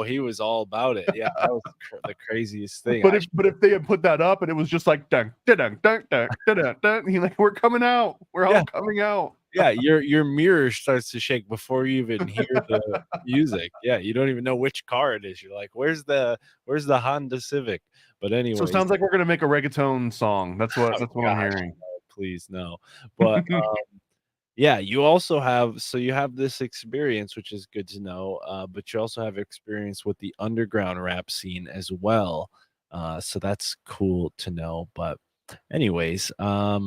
He was all about it. Yeah, that was the craziest thing. But if they had put that up and it was just like, dun, dun, dun, dun, dun, dun, dun, he's like, we're coming out. We're all coming out. Yeah, your mirror starts to shake before you even hear the music. Yeah, you don't even know which car it is. You're like, where's the Honda Civic? But anyway, so it sounds like we're gonna make a reggaeton song. That's what I'm hearing. Please no. But yeah, you also have this experience, which is good to know. But you also have experience with the underground rap scene as well. So that's cool to know. But anyways, are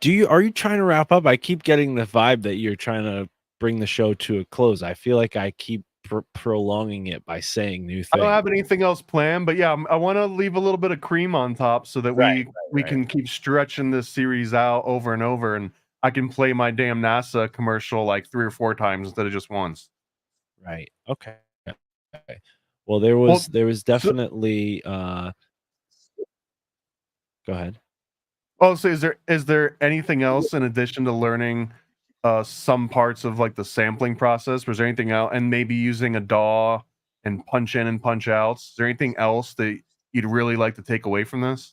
you trying to wrap up? I keep getting the vibe that you're trying to bring the show to a close. I feel like I keep prolonging it by saying new things. I don't have anything else planned, but yeah, I want to leave a little bit of cream on top so that we can keep stretching this series out over and over, and I can play my damn NASA commercial like 3 or 4 times instead of just once. Right. Okay. Well, there was definitely go ahead. Oh, so is there anything else in addition to learning some parts of like the sampling process? Was there anything else, and maybe using a DAW and punch in and punch outs? Is there anything else that you'd really like to take away from this?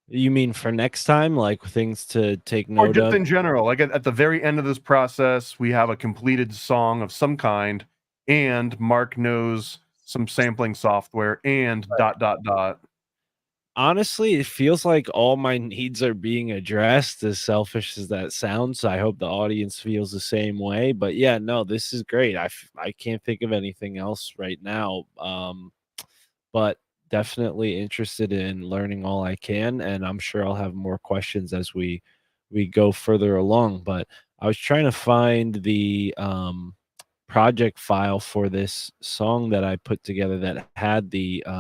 You mean for next time, like things to take note or just of? in general, like at the very end of this process, we have a completed song of some kind, and Mark knows some sampling software and ... Honestly, it feels like all my needs are being addressed, as selfish as that sounds. So I hope the audience feels the same way. But yeah, no, this is great. I can't think of anything else right now. But definitely interested in learning all I can, and I'm sure I'll have more questions as we go further along. But I was trying to find the project file for this song that I put together that had the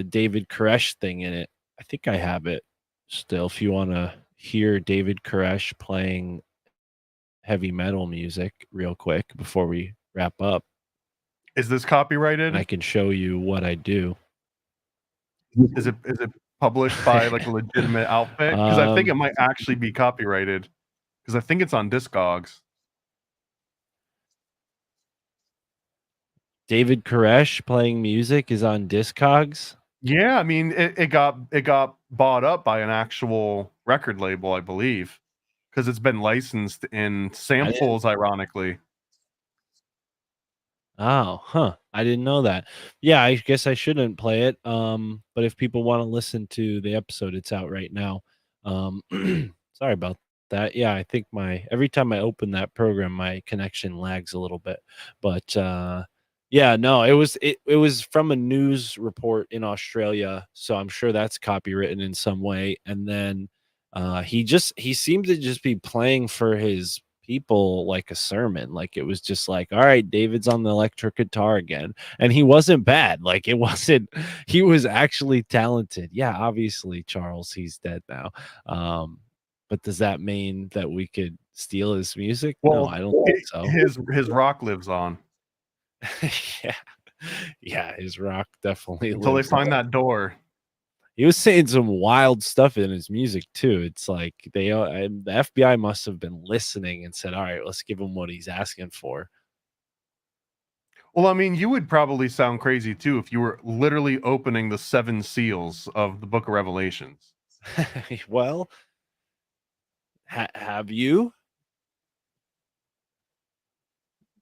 David Koresh thing in it. I think I have it still. If you want to hear David Koresh playing heavy metal music real quick before we wrap up. Is this copyrighted? And I can show you what I do. Is it published by like a legitimate outfit? Because I think it might actually be copyrighted. Because I think it's on Discogs. David Koresh playing music is on Discogs. Yeah, I mean it got bought up by an actual record label, I believe, because it's been licensed in samples, ironically. Oh, huh. I didn't know that. Yeah, I guess I shouldn't play it. But if people want to listen to the episode, it's out right now. Sorry about that. Yeah, I think every time I open that program, my connection lags a little bit. But yeah, no, it was from a news report in Australia, so I'm sure that's copywritten in some way. And then he seemed to just be playing for his people like a sermon. Like it was just like, all right, David's on the electric guitar again. And he wasn't bad. Like it wasn't, he was actually talented. Yeah, obviously, Charles, he's dead now. But does that mean that we could steal his music? Well, no, I don't think so. His rock lives on. Yeah. Yeah, his rock definitely Until they lives find on. that door. He was saying some wild stuff in his music too. It's like the FBI must have been listening and said, "All right, let's give him what he's asking for." Well, I mean, you would probably sound crazy too if you were literally opening the 7 seals of the Book of Revelations. Well, have you?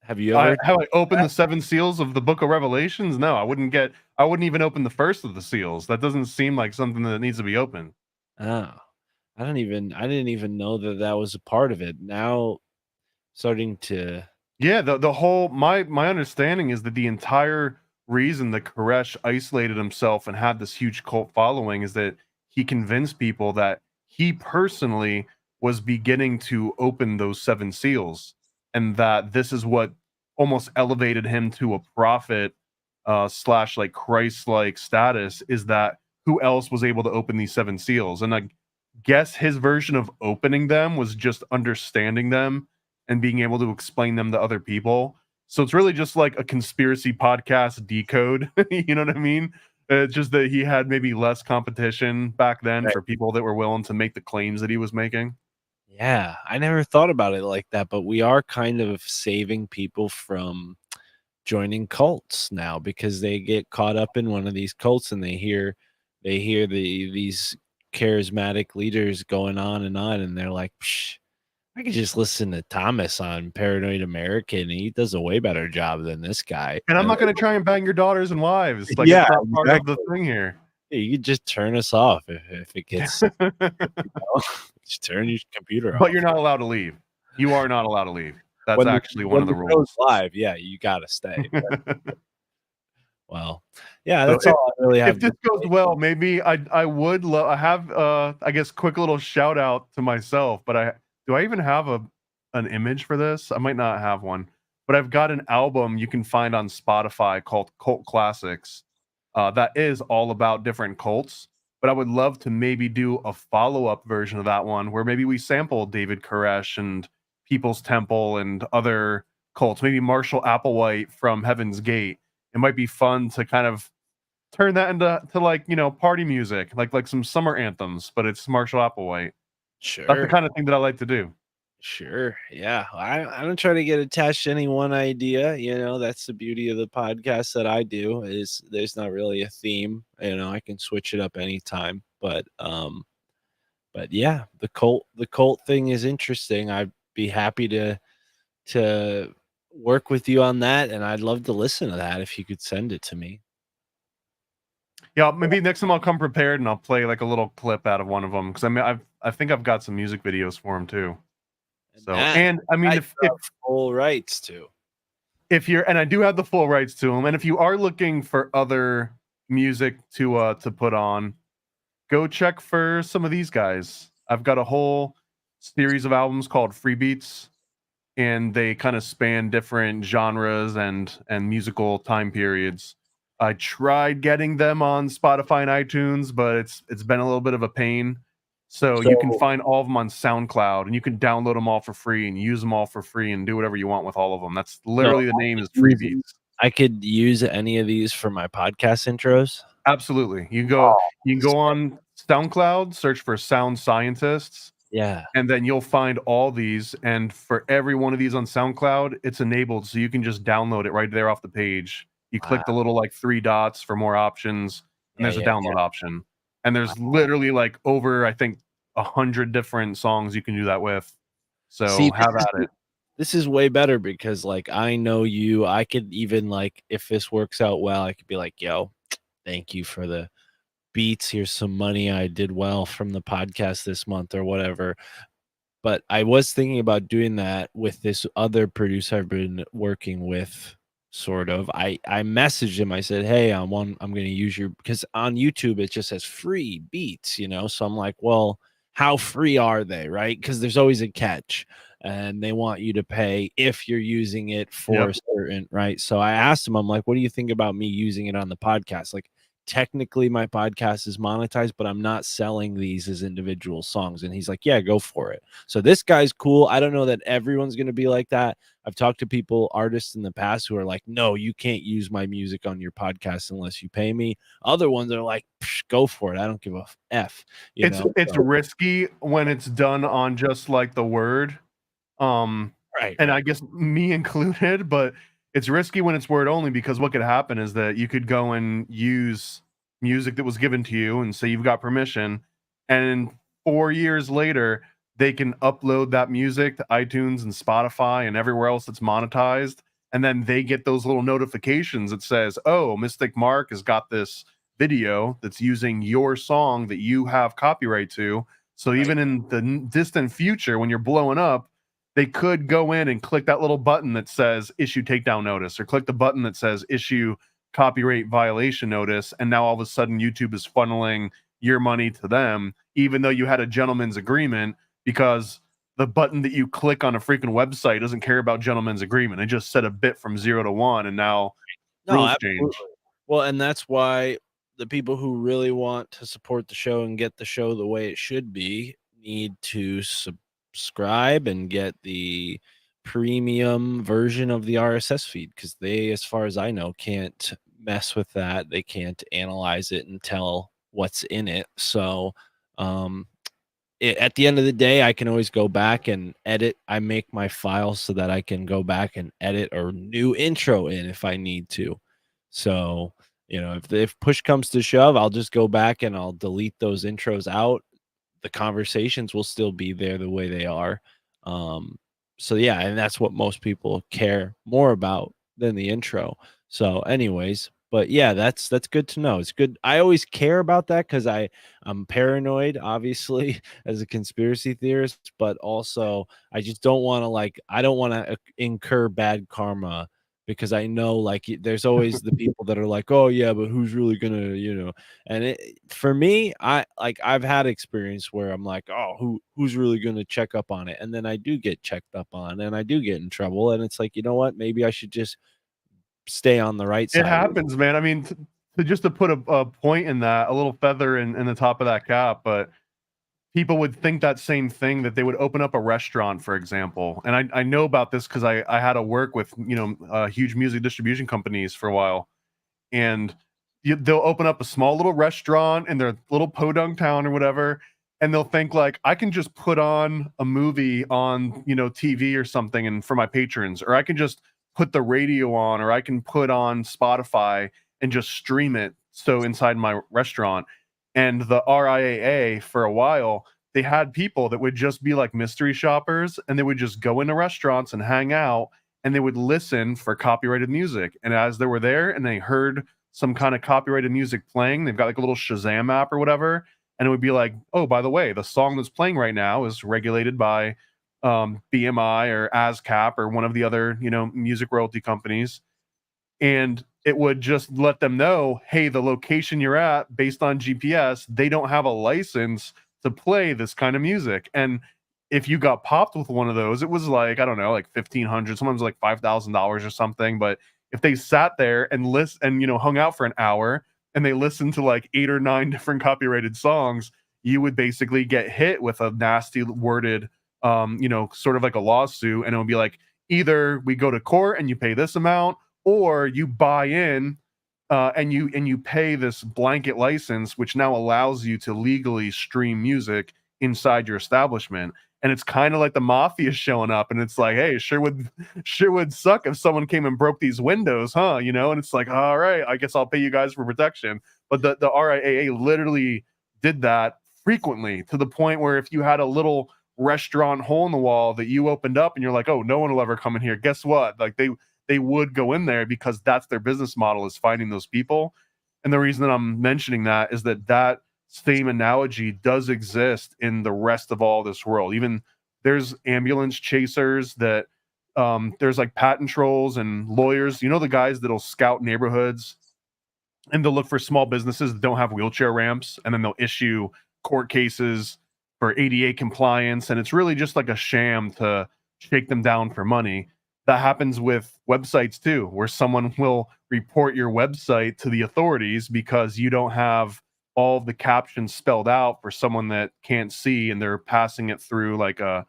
Have you ever? Have I opened the 7 seals of the Book of Revelations? No, I wouldn't even open the first of the seals. That doesn't seem like something that needs to be opened. Oh, I didn't even know that was a part of it. Now, starting to. Yeah, the whole my understanding is that the entire reason that Koresh isolated himself and had this huge cult following is that he convinced people that he personally was beginning to open those 7 seals, and that this is what almost elevated him to a prophet slash like Christ-like status, is that who else was able to open these 7 seals. And I guess his version of opening them was just understanding them and being able to explain them to other people. So it's really just like a conspiracy podcast decode. You know what I mean? It's just that he had maybe less competition back then for people that were willing to make the claims that he was making. Yeah, I never thought about it like that, but we are kind of saving people from joining cults now because they get caught up in one of these cults and they hear these charismatic leaders going on, and they're like, Psh, I could just listen to Thomas on Paranoid American, and he does a way better job than this guy. And I'm not going to try and bang your daughters and wives. Like, Yeah, it's not part of the thing here. Yeah, you could just turn us off if it gets. Just turn your computer off. But you're not allowed to leave. You are not alled to leave. That's actually one of the rules. Live, yeah, you gotta stay. Well, yeah, that's all I really have. If this goes well, maybe I would have I guess quick little shout out to myself. But do I even have an image for this? I might not have one. But I've got an album you can find on Spotify called Cult Classics. That is all about different cults. But I would love to maybe do a follow-up version of that one where maybe we sample David Koresh and People's Temple and other cults, maybe Marshall Applewhite from Heaven's Gate. It might be fun to kind of turn that into like, you know, party music, like some summer anthems, but it's Marshall Applewhite. Sure. That's the kind of thing that I like to do. Sure. Yeah. I don't try to get attached to any one idea. You know, that's the beauty of the podcast that I do, is there's not really a theme. You know, I can switch it up anytime. But yeah, the cult thing is interesting. I'd be happy to work with you on that, and I'd love to listen to that if you could send it to me. Yeah, maybe next time I'll come prepared and I'll play like a little clip out of one of them, because I think I've got some music videos for him too. So, and I mean, if full rights to, if you're, and I do have the full rights to them, and if you are looking for other music to put on, go check for some of these guys. I've got a whole series of albums called Free Beats, and they kind of span different genres and musical time periods. I tried getting them on Spotify and iTunes, but it's been a little bit of a pain. So you can find all of them on SoundCloud, and you can download them all for free and use them all for free and do whatever you want with all of them. That's literally the name is Free Beats. I could use any of these for my podcast intros. Absolutely. You can go on SoundCloud, search for Sound Scientists, Yeah. and then you'll find all these. And for every one of these on SoundCloud, it's enabled, so you can just download it right there off the page. You click the little like 3 dots for more options, and there's a download option. And there's literally like over, I think, 100 different songs you can do that with. So See, have at it. this is way better because like I know you. I could even like if this works out well, I could be like, yo, thank you for the beats. Here's some money. I did well from the podcast this month or whatever. But I was thinking about doing that with this other producer I've been working with. Sort of. I messaged him. I said, "Hey, I'm going to use your because on YouTube it just says free beats, you know." So I'm like, "Well, how free are they, right? Because there's always a catch, and they want you to pay if you're using it for a certain right." So I asked him, I'm like, "What do you think about me using it on the podcast? Like, technically, my podcast is monetized, but I'm not selling these as individual songs." And he's like, "Yeah, go for it." So this guy's cool. I don't know that everyone's going to be like that. I've talked to people, artists in the past who are like, no, you can't use my music on your podcast unless you pay me. Other ones are like, go for it. I don't give a F. It's risky when it's done on just like the word. Right. And I guess me included, but it's risky when it's word only because what could happen is that you could go and use music that was given to you and say you've got permission. And 4 years later, they can upload that music to iTunes and Spotify and everywhere else that's monetized. And then they get those little notifications that says, oh, Mystic Mark has got this video that's using your song that you have copyright to. So even in the distant future, when you're blowing up, they could go in and click that little button that says issue takedown notice or click the button that says issue copyright violation notice. And now all of a sudden YouTube is funneling your money to them, even though you had a gentleman's agreement, because the button that you click on a freaking website doesn't care about gentleman's agreement. It just set a bit from 0 to 1, and now rules change. Well, and that's why the people who really want to support the show and get the show the way it should be need to subscribe and get the premium version of the RSS feed, because they, as far as I know, can't mess with that. They can't analyze it and tell what's in it. So at the end of the day, I can always go back and edit. I make my files so that I can go back and edit a new intro in if I need to. So, you know, if push comes to shove, I'll just go back and I'll delete those intros out. The conversations will still be there the way they are. So yeah, and that's what most people care more about than the intro. So anyways, but yeah, that's good to know. It's good. I always care about that because I'm paranoid, obviously, as a conspiracy theorist, but also I just don't want to I don't want to incur bad karma, because I know there's always the people that are like, oh yeah, but who's really gonna, and for me, I've had experience where I'm like, oh, who's really gonna check up on it? And then I do get checked up on and I do get in trouble. And it's like, you know what? Maybe I should just stay on the right side. It happens, man. I mean, to put a point in that, a little feather in the top of that cap, but people would think that same thing, that they would open up a restaurant, for example. And I know about this because I had to work with, huge music distribution companies for a while. And they'll open up a small little restaurant in their little podunk town or whatever. And they'll think like, I can just put on a movie on, TV or something and for my patrons, or I can just put the radio on, or I can put on Spotify and just stream it. So inside my restaurant. And the RIAA, for a while, they had people that would just be like mystery shoppers, and they would just go into restaurants and hang out, and they would listen for copyrighted music. And as they were there and they heard some kind of copyrighted music playing, they've got like a little Shazam app or whatever, and it would be like, oh, by the way, the song that's playing right now is regulated by BMI or ASCAP or one of the other, music royalty companies. And it would just let them know, hey, the location you're at, based on GPS, they don't have a license to play this kind of music. And if you got popped with one of those, it was like, I don't know, like $1,500, sometimes like $5,000 or something. But if they sat there and hung out for an hour and they listened to like 8 or 9 different copyrighted songs, you would basically get hit with a nasty worded, sort of like a lawsuit. And it would be like, either we go to court and you pay this amount, or you buy in and you pay this blanket license, which now allows you to legally stream music inside your establishment. And it's kind of like the mafia showing up, and it's like, hey, sure would suck if someone came and broke these windows, huh? You know, and it's like, all right, I guess I'll pay you guys for protection. But the RIAA literally did that frequently, to the point where if you had a little restaurant hole in the wall that you opened up and you're like, oh, no one will ever come in here, guess what? Like they would go in there, because that's their business model, is finding those people. And the reason that I'm mentioning that is that same analogy does exist in the rest of all this world. Even there's ambulance chasers that there's like patent trolls and lawyers, you know, the guys that'll scout neighborhoods and they'll look for small businesses that don't have wheelchair ramps, and then they'll issue court cases for ADA compliance, and it's really just like a sham to shake them down for money. That happens with websites too, where someone will report your website to the authorities because you don't have all of the captions spelled out for someone that can't see, and they're passing it through like a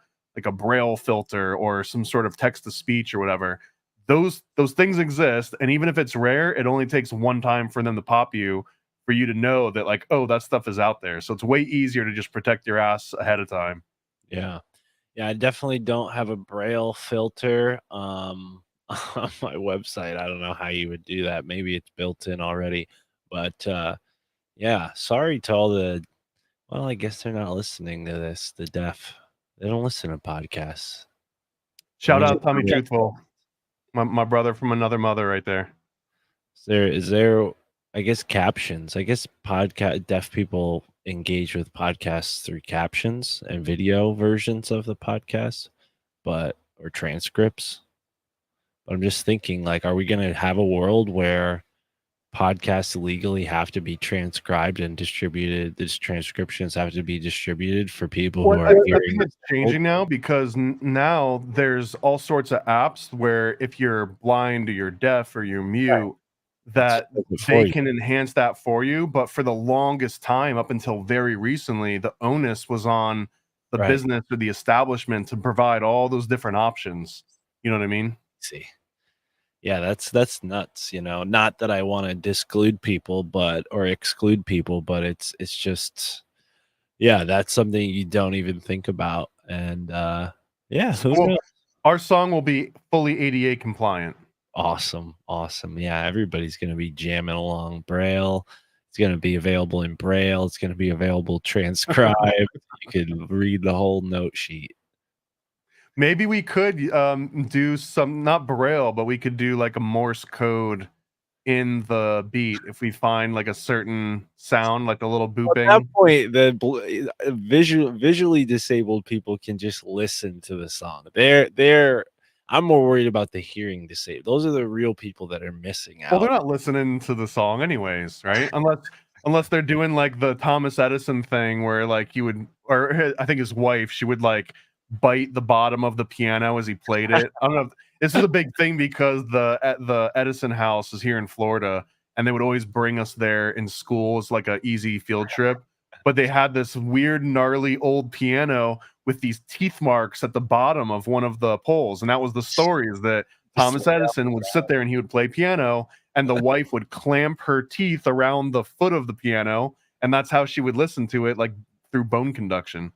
braille filter or some sort of text to speech or whatever. Those things exist, and even if it's rare, it only takes one time for them to pop you, for you to know that, like, oh, that stuff is out there. So it's way easier to just protect your ass ahead of time. Yeah. Yeah, I definitely don't have a braille filter on my website. I don't know how you would do that. Maybe it's built in already. But yeah, sorry to all the, well, I guess they're not listening to this, the deaf. They don't listen to podcasts. Shout Let me out just- Tommy Truthful, my brother from another mother right there. Is there I guess captions. I guess podcast deaf people engage with podcasts through captions and video versions of the podcast, or transcripts. But I'm just thinking, like, are we going to have a world where podcasts legally have to be transcribed and distributed? These transcriptions have to be distributed for people who are I hearing. think it's changing now, because now there's all sorts of apps where if you're blind or you're deaf or you're mute, that they can enhance that for you. But for the longest time, up until very recently, the onus was on the business or the establishment to provide all those different options. You know what I mean? See. Yeah, that's nuts, you know. Not that I want to exclude people, but it's just, yeah, that's something you don't even think about. And yeah, who knows? Our song will be fully ADA compliant. Awesome. Yeah, everybody's gonna be jamming along Braille. It's gonna be available in Braille. It's gonna be available transcribed. You could read the whole note sheet. Maybe we could do some, not Braille, but we could do like a Morse code in the beat if we find like a certain sound, like a little booping. At that point, the visually disabled people can just listen to the song. I'm more worried about the hearing disabled. Those are the real people that are missing out. Well, they're not listening to the song anyways, right? Unless they're doing like the Thomas Edison thing, where like you would, or I think his wife, she would like bite the bottom of the piano as he played it. I don't know. This is a big thing because the Edison house is here in Florida, and they would always bring us there in school as like an easy field trip. But they had this weird, gnarly old piano with these teeth marks at the bottom of one of the poles, and that was the story: is that Thomas Edison would sit there and he would play piano, and the wife would clamp her teeth around the foot of the piano, and that's how she would listen to it, like through bone conduction.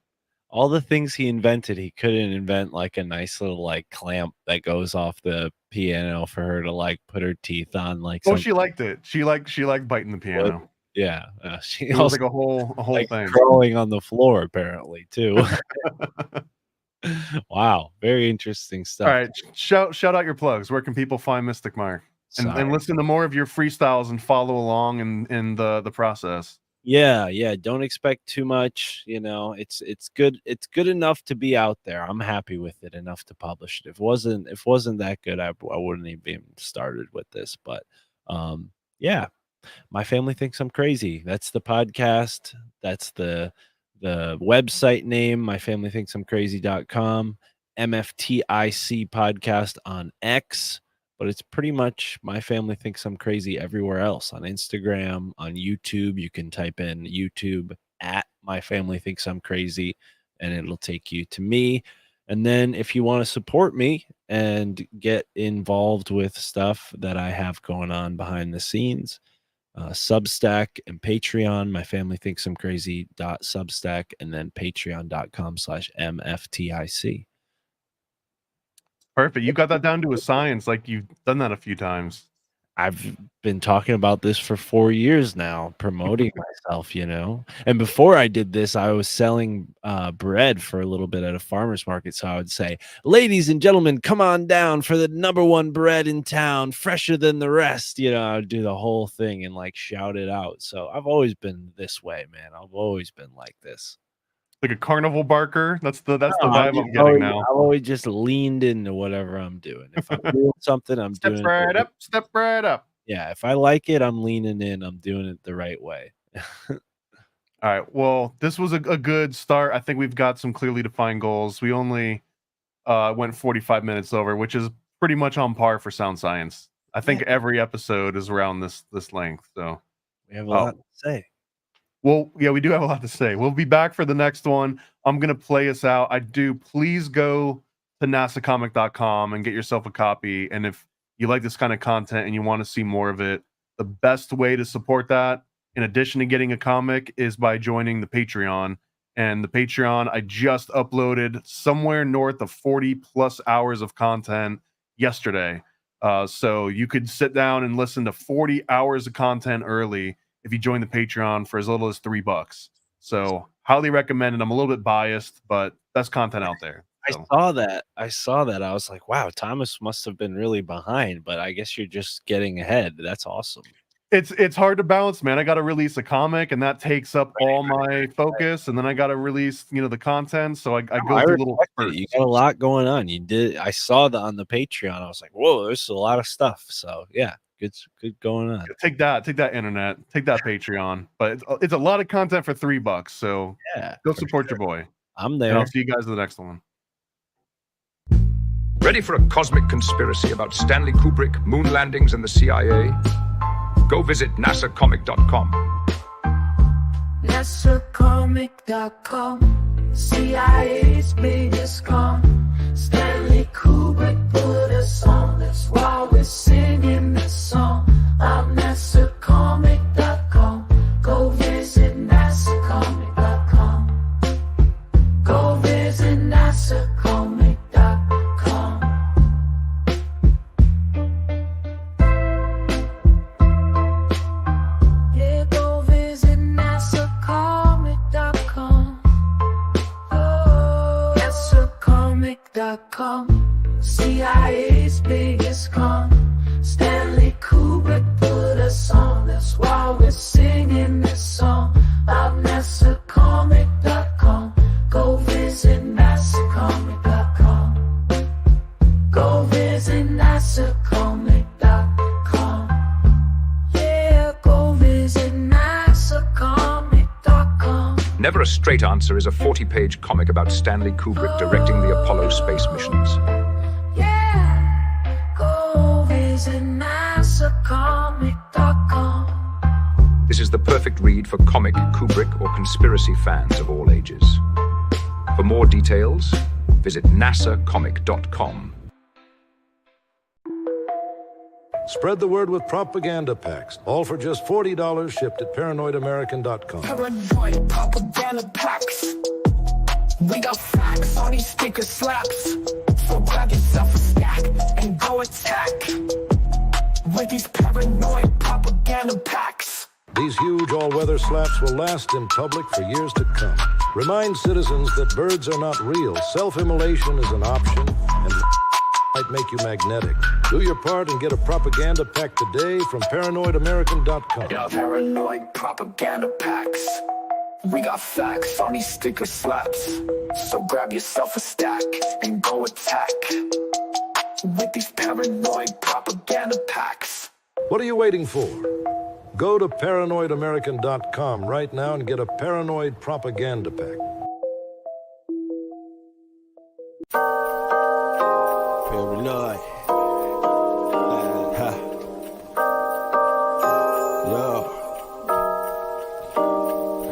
All the things he invented, he couldn't invent like a nice little like clamp that goes off the piano for her to like put her teeth on. Like, oh, she liked it. She liked biting the piano. Yeah, she it was like a whole like thing. crawling on the floor apparently too. Wow, very interesting stuff. All right, shout out your plugs. Where can people find Mystic Mark and listen to more of your freestyles and follow along in the process? Yeah, don't expect too much, you know. It's good enough to be out there. I'm happy with it enough to publish it. If it wasn't that good, I wouldn't even started with this. But yeah, My Family Thinks I'm Crazy. That's the podcast. That's the website name, myfamilythinksimcrazy.com. MFTIC podcast on X. But it's pretty much My Family Thinks I'm Crazy everywhere else. On Instagram, on YouTube, you can type in YouTube at My Family Thinks I'm Crazy, and it'll take you to me. And then if you want to support me and get involved with stuff that I have going on behind the scenes, Substack and Patreon, my family thinks I'm crazy. Substack, and then patreon.com/MFTIC. Perfect. You got that down to a science. Like you've done that a few times. I've been talking about this for 4 years now, promoting myself, And before I did this, I was selling bread for a little bit at a farmer's market. So I would say, ladies and gentlemen, come on down for the #1 bread in town, fresher than the rest. I would do the whole thing and like shout it out. So I've always been this way, man. I've always been like this. Like a carnival barker. That's the vibe I'm getting now. I've always just leaned into whatever I'm doing. If I'm doing something, I'm doing it. Step right up. Yeah, if I like it, I'm leaning in. I'm doing it the right way. All right. Well, this was a good start. I think we've got some clearly defined goals. We only went 45 minutes over, which is pretty much on par for Sound Science. I think every episode is around this length. So we have a lot to say. Well, yeah, we do have a lot to say. We'll be back for the next one. I'm going to play us out. Please go to nasacomic.com and get yourself a copy. And if you like this kind of content and you want to see more of it, the best way to support that, in addition to getting a comic, is by joining the Patreon. And the Patreon, I just uploaded somewhere north of 40 plus hours of content yesterday. So you could sit down and listen to 40 hours of content early if you join the Patreon for as little as $3. So highly recommend it. I'm a little bit biased, but best content out there. So. I saw that. I was like, wow, Thomas must have been really behind, but I guess you're just getting ahead. That's awesome. It's hard to balance, man. I got to release a comic, and that takes up all my focus, and then I got to release, the content. So I go through little spurts. You got a lot going on. You did. I saw that on the Patreon. I was like, whoa, there's a lot of stuff. So yeah, good going on. Take that internet, take that Patreon. But it's a lot of content for $3. So yeah, go support your boy. I'm there. And I'll see you guys in the next one. Ready for a cosmic conspiracy about Stanley Kubrick, moon landings, and the CIA? Go visit nasacomic.com. nasacomic.com, CIA's biggest con. Stanley Kubrick put us on, that's why we're singing this song. I'm nasacomic.com. Go visit nasacomic.com. Go visit nasacomic.com. CIA's biggest con. Stanley Kubrick put us on, that's why we're singing this song. I'm nasacomic.com. Go visit nasacomic.com. Go visit nasacomic.com. Yeah, go visit nasacomic.com. Never a Straight Answer is a 40-page comic about Stanley Kubrick directing the Apollo space missions. Yeah, go visit nasacomic.com. This is the perfect read for comic, Kubrick, or conspiracy fans of all ages. For more details, visit nasacomic.com. Spread the word with propaganda packs, all for just $40 shipped at paranoidamerican.com. Paranoid propaganda packs. We got facts on these sticker slaps. So grab yourself a stack and go attack with these paranoid propaganda packs. These huge all-weather slaps will last in public for years to come. Remind citizens that birds are not real. Self-immolation is an option, and might make you magnetic. Do your part and get a propaganda pack today from paranoidamerican.com. Yeah, paranoid propaganda packs. We got facts on these sticker slaps. So grab yourself a stack and go attack with these paranoid propaganda packs. What are you waiting for? Go to paranoidamerican.com right now and get a paranoid propaganda pack. Paranoid. Yo.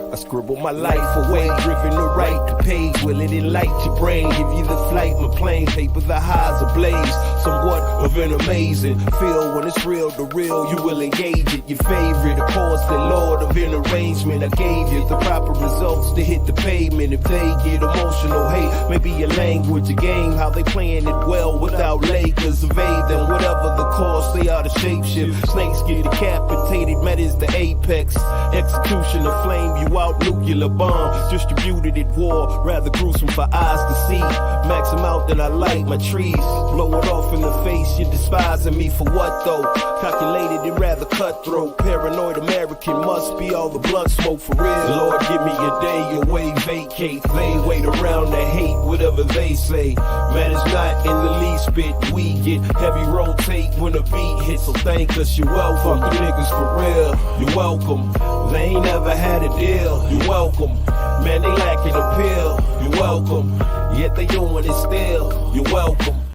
Let's Scribble my life away, driven to write the page. Will it enlighten your brain? Give you the flight, my plane. Paper the highs ablaze. Somewhat of an amazing feel when it's real. The real, you will engage it. Your favorite, of course, the Lord of an arrangement. I gave you the proper results to hit the pavement. If they get emotional, hey, maybe your language, a game, how they playing it well without Lakers. Evade them, whatever the cost, they are the shapeshift. Snakes get decapitated, met is the apex. Execution of flame you out, nuclear bomb distributed at war, rather gruesome for eyes to see. Max them out, then I light my trees. Blow it off in the face, you're despising me for what though? Calculated and rather cutthroat. Paranoid American must be all the blood smoke for real. Lord, give me a day away, vacate. They wait around to hate whatever they say. Man, it's not in the least bit. We get heavy rotate when the beat hits, so thank us, you're welcome. Fuck you niggas for real, you're welcome. They ain't never had a deal, you're welcome. Man, they lacking appeal, you're welcome. Yet they doing it still, you're welcome.